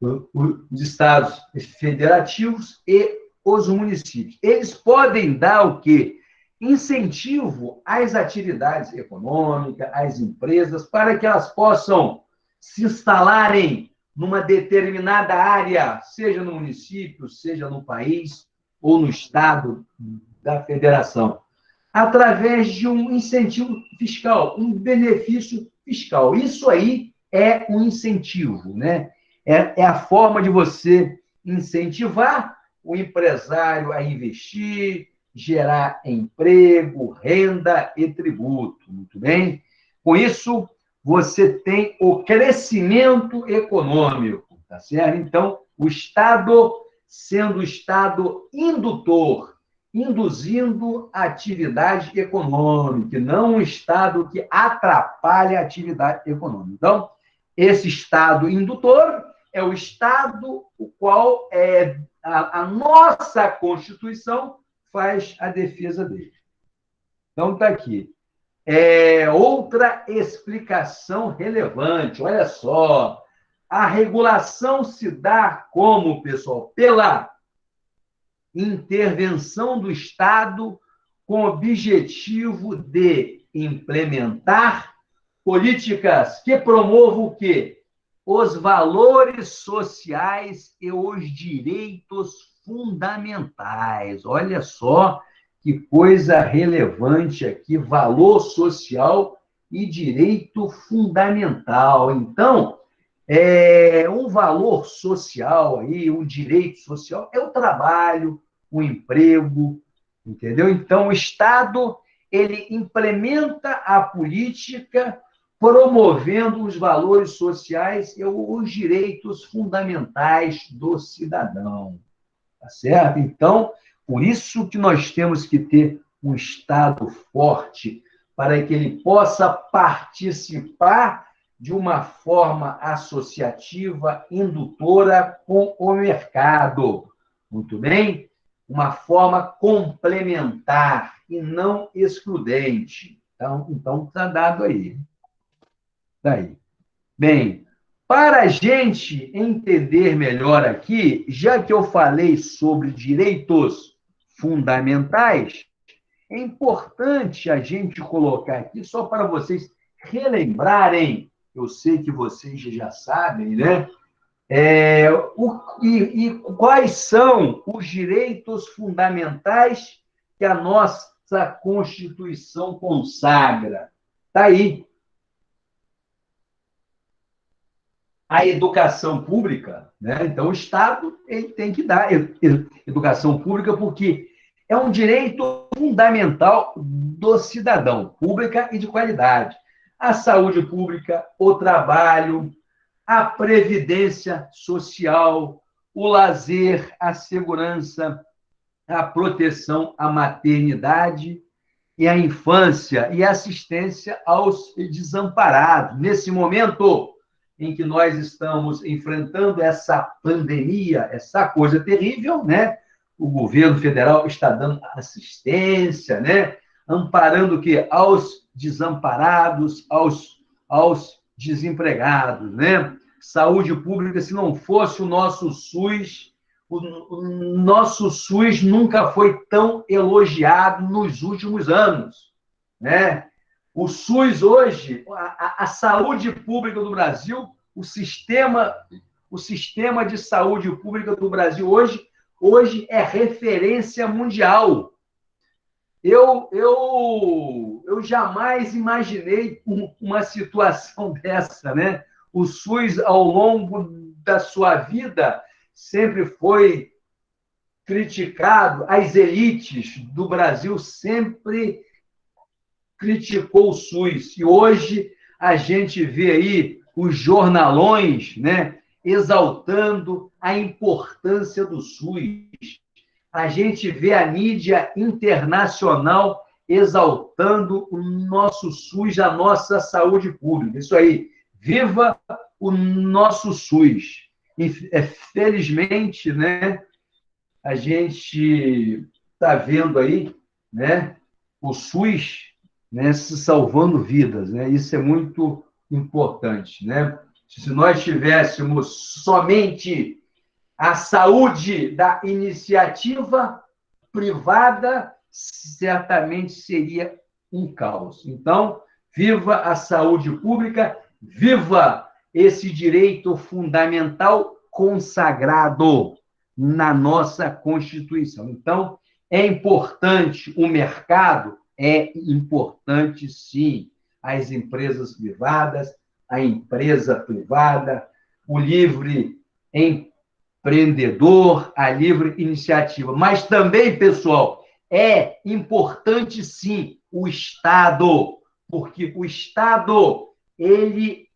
Os Estados federativos e os municípios. Eles podem dar o quê? Incentivo às atividades econômicas, às empresas, para que elas possam se instalarem numa determinada área, seja no município, seja no país ou no estado da federação, através de um incentivo fiscal, um benefício fiscal. Isso aí é um incentivo, né? É a forma de você incentivar o empresário a investir, gerar emprego, renda e tributo. Muito bem? Com isso, você tem o crescimento econômico, tá certo? Então, o Estado, sendo o Estado indutor, induzindo a atividade econômica, não um Estado que atrapalha a atividade econômica. Então, esse Estado indutor é o Estado o qual a nossa Constituição faz a defesa dele. Então, está aqui. Outra explicação relevante, olha só. A regulação se dá como, pessoal? Pela intervenção do Estado com o objetivo de implementar políticas que promovam o quê? Os valores sociais e os direitos fundamentais. Olha só que coisa relevante aqui, valor social e direito fundamental. Então, um valor social aí, um direito social, é o trabalho, o emprego, entendeu? Então, o Estado, ele implementa a política promovendo os valores sociais e os direitos fundamentais do cidadão, tá certo? Então, por isso que nós temos que ter um Estado forte, para que ele possa participar de uma forma associativa, indutora com o mercado. Muito bem? Uma forma complementar e não excludente. Então está dado aí. Daí. Bem, para a gente entender melhor aqui, já que eu falei sobre direitos fundamentais, é importante a gente colocar aqui, só para vocês relembrarem, eu sei que vocês já sabem, né? E quais são os direitos fundamentais que a nossa Constituição consagra? Está aí. A educação pública, né? Então, o Estado ele tem que dar educação pública porque é um direito fundamental do cidadão, pública e de qualidade. A saúde pública, o trabalho, a previdência social, o lazer, a segurança, a proteção à maternidade e à infância e assistência aos desamparados. Nesse momento em que nós estamos enfrentando essa pandemia, essa coisa terrível, né? O governo federal está dando assistência, né? Amparando o quê? Aos desamparados, aos desempregados, né? Saúde pública, se não fosse o nosso SUS, o nosso SUS nunca foi tão elogiado nos últimos anos, né? O SUS hoje, a saúde pública do Brasil, o sistema de saúde pública do Brasil hoje é referência mundial. Eu jamais imaginei uma situação dessa, né? O SUS, ao longo da sua vida, sempre foi criticado, as elites do Brasil sempre criticou o SUS. E hoje a gente vê aí os jornalões, né, exaltando a importância do SUS. A gente vê a mídia internacional exaltando o nosso SUS, a nossa saúde pública. Isso aí, viva o nosso SUS. Felizmente, né, a gente está vendo aí, né, o SUS, né, se salvando vidas, né? Isso é muito importante, né? Se nós tivéssemos somente a saúde da iniciativa privada, certamente seria um caos. Então, viva a saúde pública, viva esse direito fundamental consagrado na nossa Constituição. Então, é importante o mercado. É importante, sim, as empresas privadas, a empresa privada, o livre empreendedor, a livre iniciativa. Mas também, pessoal, é importante, sim, o Estado, porque o Estado, ele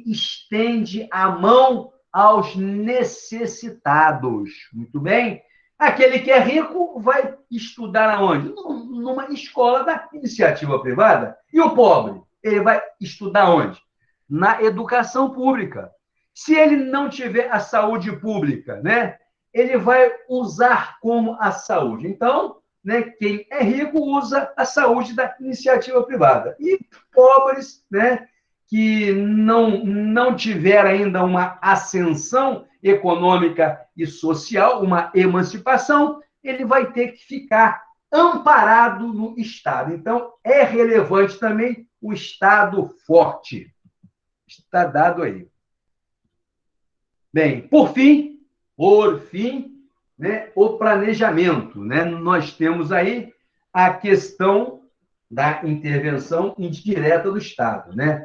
estende a mão aos necessitados. Muito bem? Aquele que é rico vai estudar aonde? Numa escola da iniciativa privada. E o pobre? Ele vai estudar onde? Na educação pública. Se ele não tiver a saúde pública, né, ele vai usar como a saúde. Então, né, quem é rico usa a saúde da iniciativa privada. E pobres, né, que não tiver ainda uma ascensão econômica e social, uma emancipação, ele vai ter que ficar amparado no Estado. Então, é relevante também o Estado forte. Está dado aí. Bem, por fim, né, o planejamento. Né? Nós temos aí a questão da intervenção indireta do Estado. Né?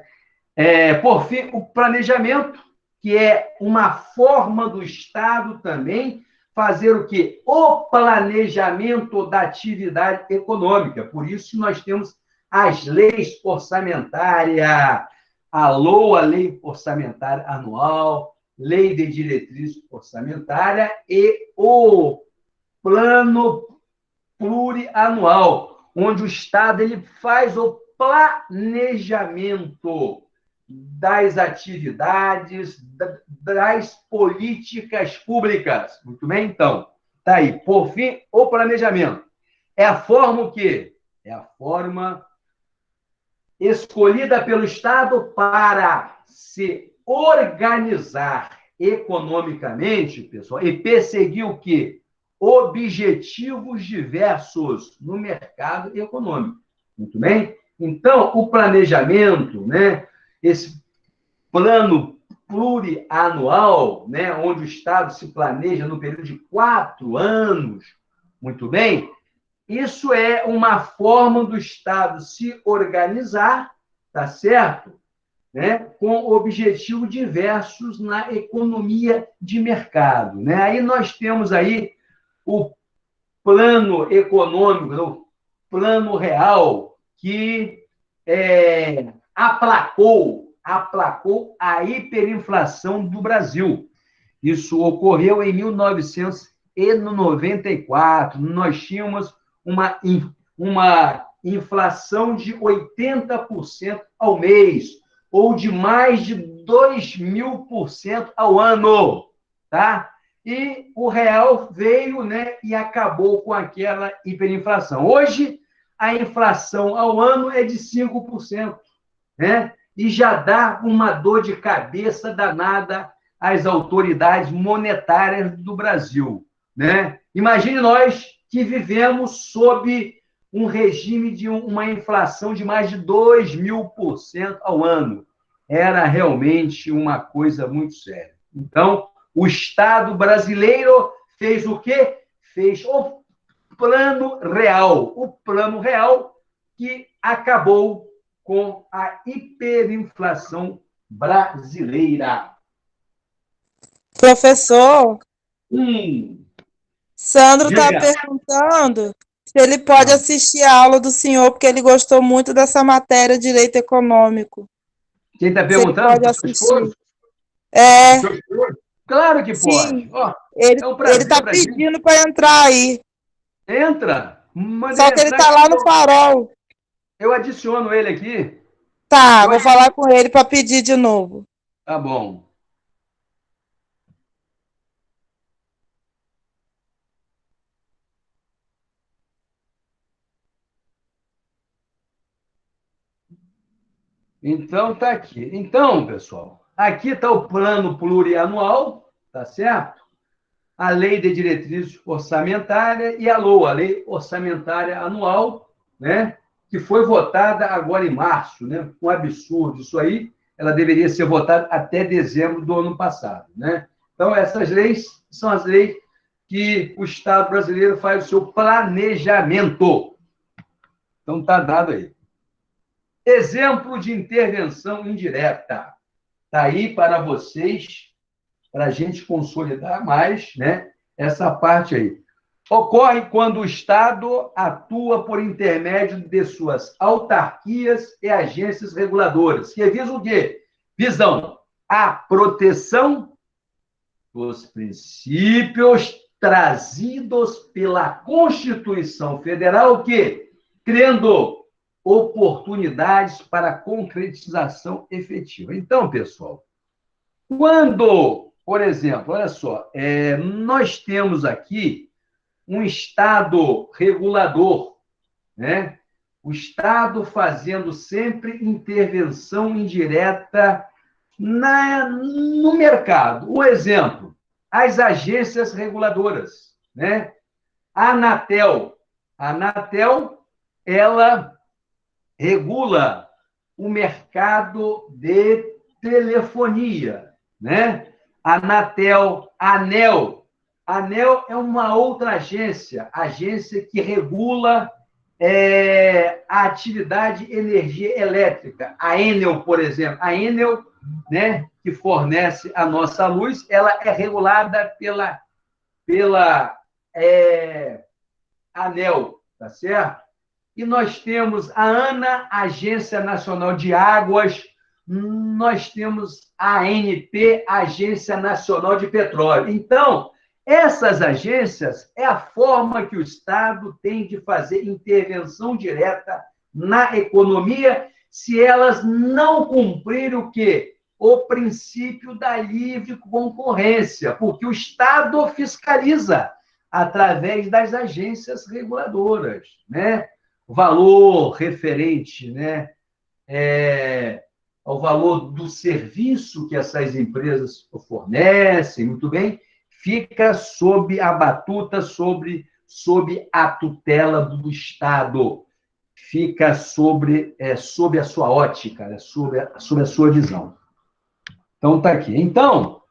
Por fim, o planejamento, que é uma forma do Estado também fazer o quê? O planejamento da atividade econômica. Por isso, nós temos as leis orçamentárias, a LOA, Lei Orçamentária Anual, Lei de Diretriz Orçamentária e o Plano Plurianual, onde o Estado ele faz o planejamento das atividades, das políticas públicas. Muito bem, então. Está aí. Por fim, o planejamento. É a forma o quê? É a forma escolhida pelo Estado para se organizar economicamente, pessoal, e perseguir o quê? Objetivos diversos no mercado econômico. Muito bem? Então, o planejamento, né, esse plano plurianual, né, onde o Estado se planeja no período de 4 anos, muito bem, isso é uma forma do Estado se organizar, tá certo? Né, com objetivos diversos na economia de mercado. Né? Aí nós temos aí o plano econômico, o plano real, que aplacou a hiperinflação do Brasil. Isso ocorreu em 1994. Nós tínhamos uma inflação de 80% ao mês, ou de mais de 2.000% ao ano, tá? E o real veio, né, e acabou com aquela hiperinflação. Hoje, a inflação ao ano é de 5%, né? E já dá uma dor de cabeça danada às autoridades monetárias do Brasil, né? Imagine nós que vivemos sob um regime de uma inflação de mais de 2.000% ao ano. Era realmente uma coisa muito séria. Então, o Estado brasileiro fez o quê? Fez o plano real que acabou com a hiperinflação brasileira. Professor, Sandro está Diga. perguntando se ele pode assistir a aula do senhor, porque ele gostou muito dessa matéria, Direito Econômico. Quem está Se ele perguntando? pode O seu esposo? assistir. O seu esposo? Claro que pode. Sim. Oh, Ele é um está prazer para a gente. pedindo para entrar aí. Entra. Manda Só ele que ele entrar está que lá no farol. eu adiciono ele aqui. Tá, Eu vou falar com ele para pedir de novo. Tá bom. Então, tá aqui. Então, pessoal, aqui está o plano plurianual, tá certo? A lei de diretriz orçamentária e a LOA, a lei orçamentária anual, né? Que foi votada agora em março, né? Um absurdo isso aí. Ela deveria ser votada até dezembro do ano passado, né? Então, essas leis são as leis que o Estado brasileiro faz o seu planejamento. Então, está dado aí. Exemplo de intervenção indireta. Está aí para vocês, para a gente consolidar mais, né, essa parte aí. Ocorre quando o Estado atua por intermédio de suas autarquias e agências reguladoras, que visam o quê? Visam a proteção dos princípios trazidos pela Constituição Federal, que, criando oportunidades para concretização efetiva. Então, pessoal, quando, por exemplo, olha só, nós temos aqui um Estado regulador, né? O Estado fazendo sempre intervenção indireta no mercado. Um exemplo, as agências reguladoras, né? A Anatel, A Anatel, ela regula o mercado de telefonia, né? Anatel, ANEL. ANEL é uma outra agência que regula a atividade energia elétrica. A Enel, por exemplo. A Enel, né, que fornece a nossa luz, ela é regulada pela ANEL, tá certo? E nós temos a ANA, Agência Nacional de Águas, nós temos a ANP, Agência Nacional de Petróleo. Então, essas agências é a forma que o Estado tem de fazer intervenção direta na economia se elas não cumprirem o quê? O princípio da livre concorrência, porque o Estado fiscaliza através das agências reguladoras, né? Valor referente, né, ao valor do serviço que essas empresas fornecem, muito bem, fica sob a batuta, sob a tutela do Estado, fica sob a sua ótica, né, sob a sua visão. Então, está aqui. Então,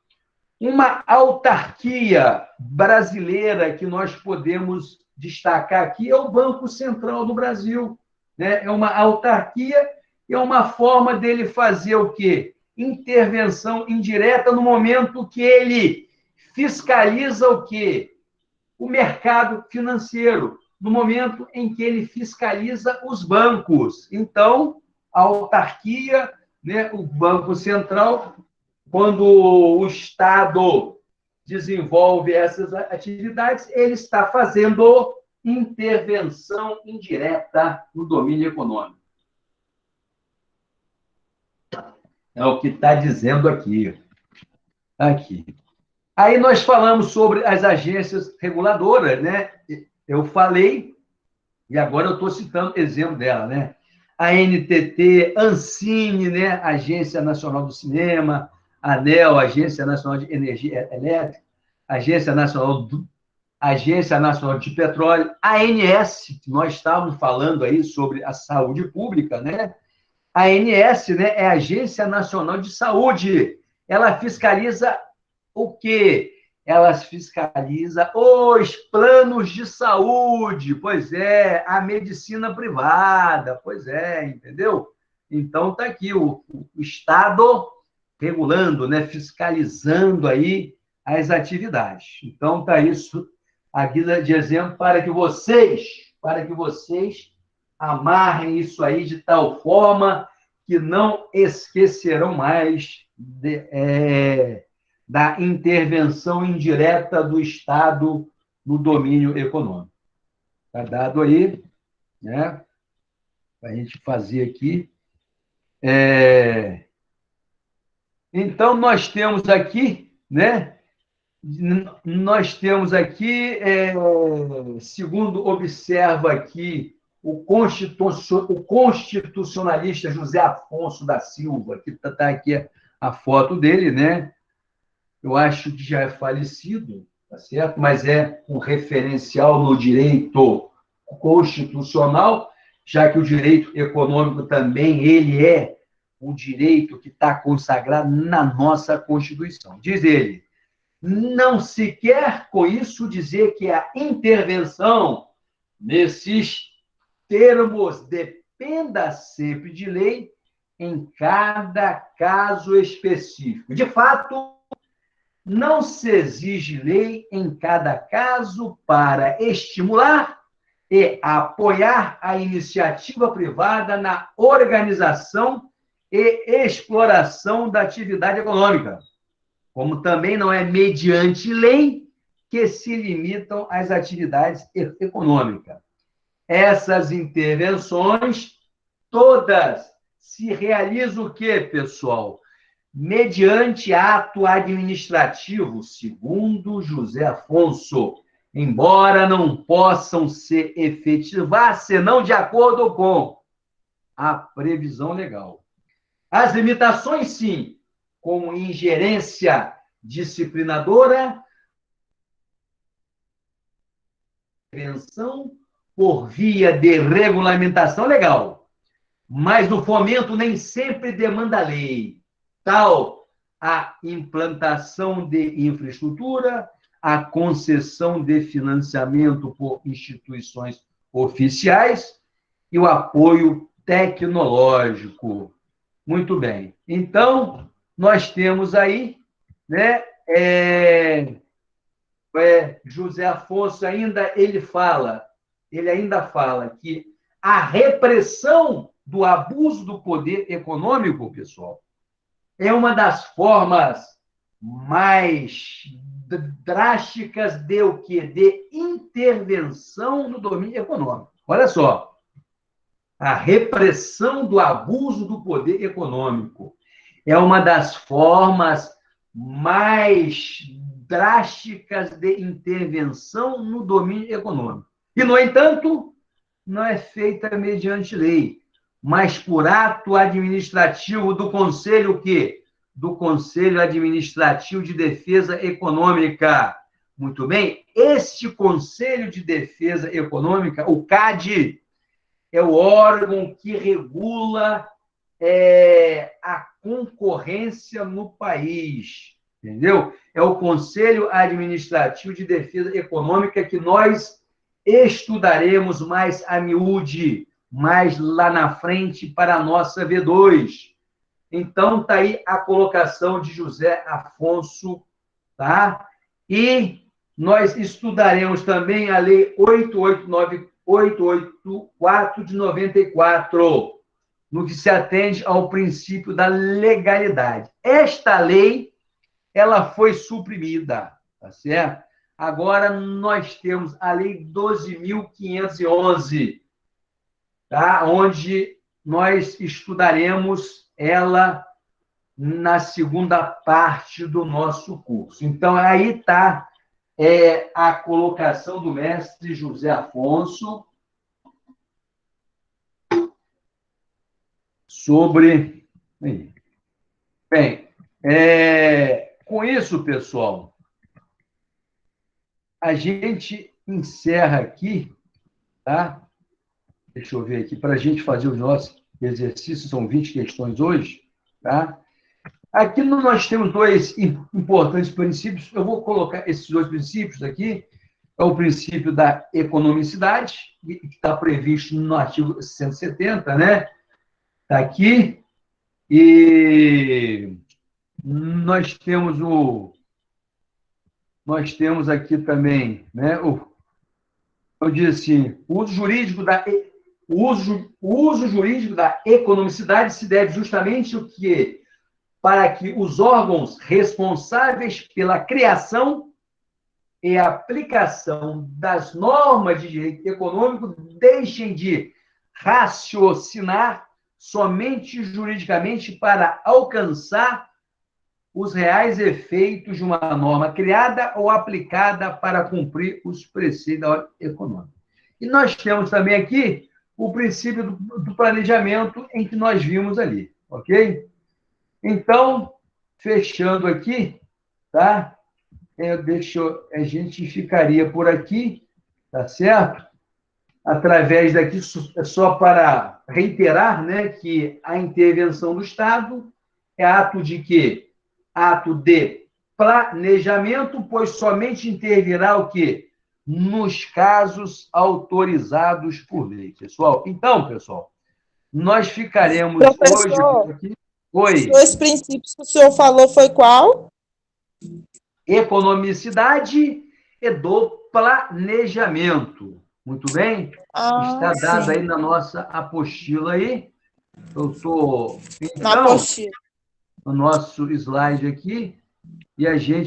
uma autarquia brasileira que nós podemos destacar aqui é o Banco Central do Brasil, né? É uma autarquia e é uma forma dele fazer o quê? Intervenção indireta no momento que ele fiscaliza o quê? O mercado financeiro, no momento em que ele fiscaliza os bancos. Então, a autarquia, né, o Banco Central, quando o Estado desenvolve essas atividades, ele está fazendo intervenção indireta no domínio econômico. É o que está dizendo aqui. Aqui. Aí nós falamos sobre as agências reguladoras, né? Eu falei, e agora eu estou citando exemplo dela, né? A NTT, Ancine, né? Agência Nacional do Cinema, a ANEL, Agência Nacional de Energia Elétrica, Agência Nacional de Petróleo, a ANS, que nós estávamos falando aí sobre a saúde pública, né? A ANS, né, é a Agência Nacional de Saúde. Ela fiscaliza o quê? Ela fiscaliza os planos de saúde, pois é, a medicina privada, pois é, entendeu? Então, está aqui o Estado regulando, né, fiscalizando aí as atividades. Então, está isso a guisa de exemplo para que vocês amarrem isso aí de tal forma que não esquecerão mais da intervenção indireta do Estado no domínio econômico. Está dado aí, né? Para a gente fazer aqui. Então, nós temos aqui, né? Nós temos aqui, segundo observa aqui o constitucionalista José Afonso da Silva, que está aqui a foto dele, né? Eu acho que já é falecido, tá certo? Mas é um referencial no direito constitucional, já que o direito econômico também ele é o direito que está consagrado na nossa Constituição. Diz ele: não se quer com isso dizer que a intervenção nesses termos dependa sempre de lei em cada caso específico. De fato, não se exige lei em cada caso para estimular e apoiar a iniciativa privada na organização e exploração da atividade econômica, como também não é mediante lei que se limitam às atividades econômicas. Essas intervenções todas se realizam o quê, pessoal? Mediante ato administrativo, segundo José Afonso, embora não possam se efetivar senão de acordo com a previsão legal. As limitações, sim, como ingerência disciplinadora, prevenção por via de regulamentação legal, mas o fomento nem sempre demanda lei. Tal a implantação de infraestrutura, a concessão de financiamento por instituições oficiais e o apoio tecnológico. Muito bem. Então, nós temos aí, né, José Afonso ele ainda fala que a repressão do abuso do poder econômico, pessoal, é uma das formas mais drásticas de o quê? De intervenção no domínio econômico. Olha só, a repressão do abuso do poder econômico é uma das formas mais drásticas de intervenção no domínio econômico. E, no entanto, não é feita mediante lei, mas por ato administrativo do Conselho, o quê? Do Conselho Administrativo de Defesa Econômica. Muito bem, este Conselho de Defesa Econômica, o CAD, é o órgão que regula a concorrência no país, entendeu? É o Conselho Administrativo de Defesa Econômica que nós estudaremos mais a miúde, mais lá na frente para a nossa V2. Então, está aí a colocação de José Afonso, tá? E nós estudaremos também a Lei 884 de 94, no que se atende ao princípio da legalidade. Esta lei, ela foi suprimida, tá certo? Agora, nós temos a Lei 12.511, tá? Onde nós estudaremos ela na segunda parte do nosso curso. Então, aí está a colocação do mestre José Afonso sobre... Bem, com isso, pessoal, a gente encerra aqui, tá? Deixa eu ver aqui, para a gente fazer os nossos exercícios, são 20 questões hoje, tá? Aqui nós temos dois importantes princípios, eu vou colocar esses dois princípios aqui, é o princípio da economicidade, que está previsto no artigo 170, né? Está aqui, e nós temos aqui também, né, eu disse assim, o uso jurídico da economicidade se deve justamente o quê? Para que os órgãos responsáveis pela criação e aplicação das normas de direito econômico deixem de raciocinar somente juridicamente para alcançar os reais efeitos de uma norma criada ou aplicada para cumprir os preceitos da ordem econômica. E nós temos também aqui o princípio do planejamento em que nós vimos ali, ok? Então, fechando aqui, tá? A gente ficaria por aqui, tá certo? Através daqui, só para reiterar, né, que a intervenção do Estado é ato de quê? Ato de planejamento, pois somente intervirá o quê? Nos casos autorizados por lei, pessoal. Então, pessoal, nós ficaremos hoje aqui. Oi. Os dois princípios que o senhor falou foi qual? Economicidade e do planejamento. Muito bem? Está dado sim. aí na nossa apostila aí. Eu estou, então, na apostila. no nosso slide aqui, e a gente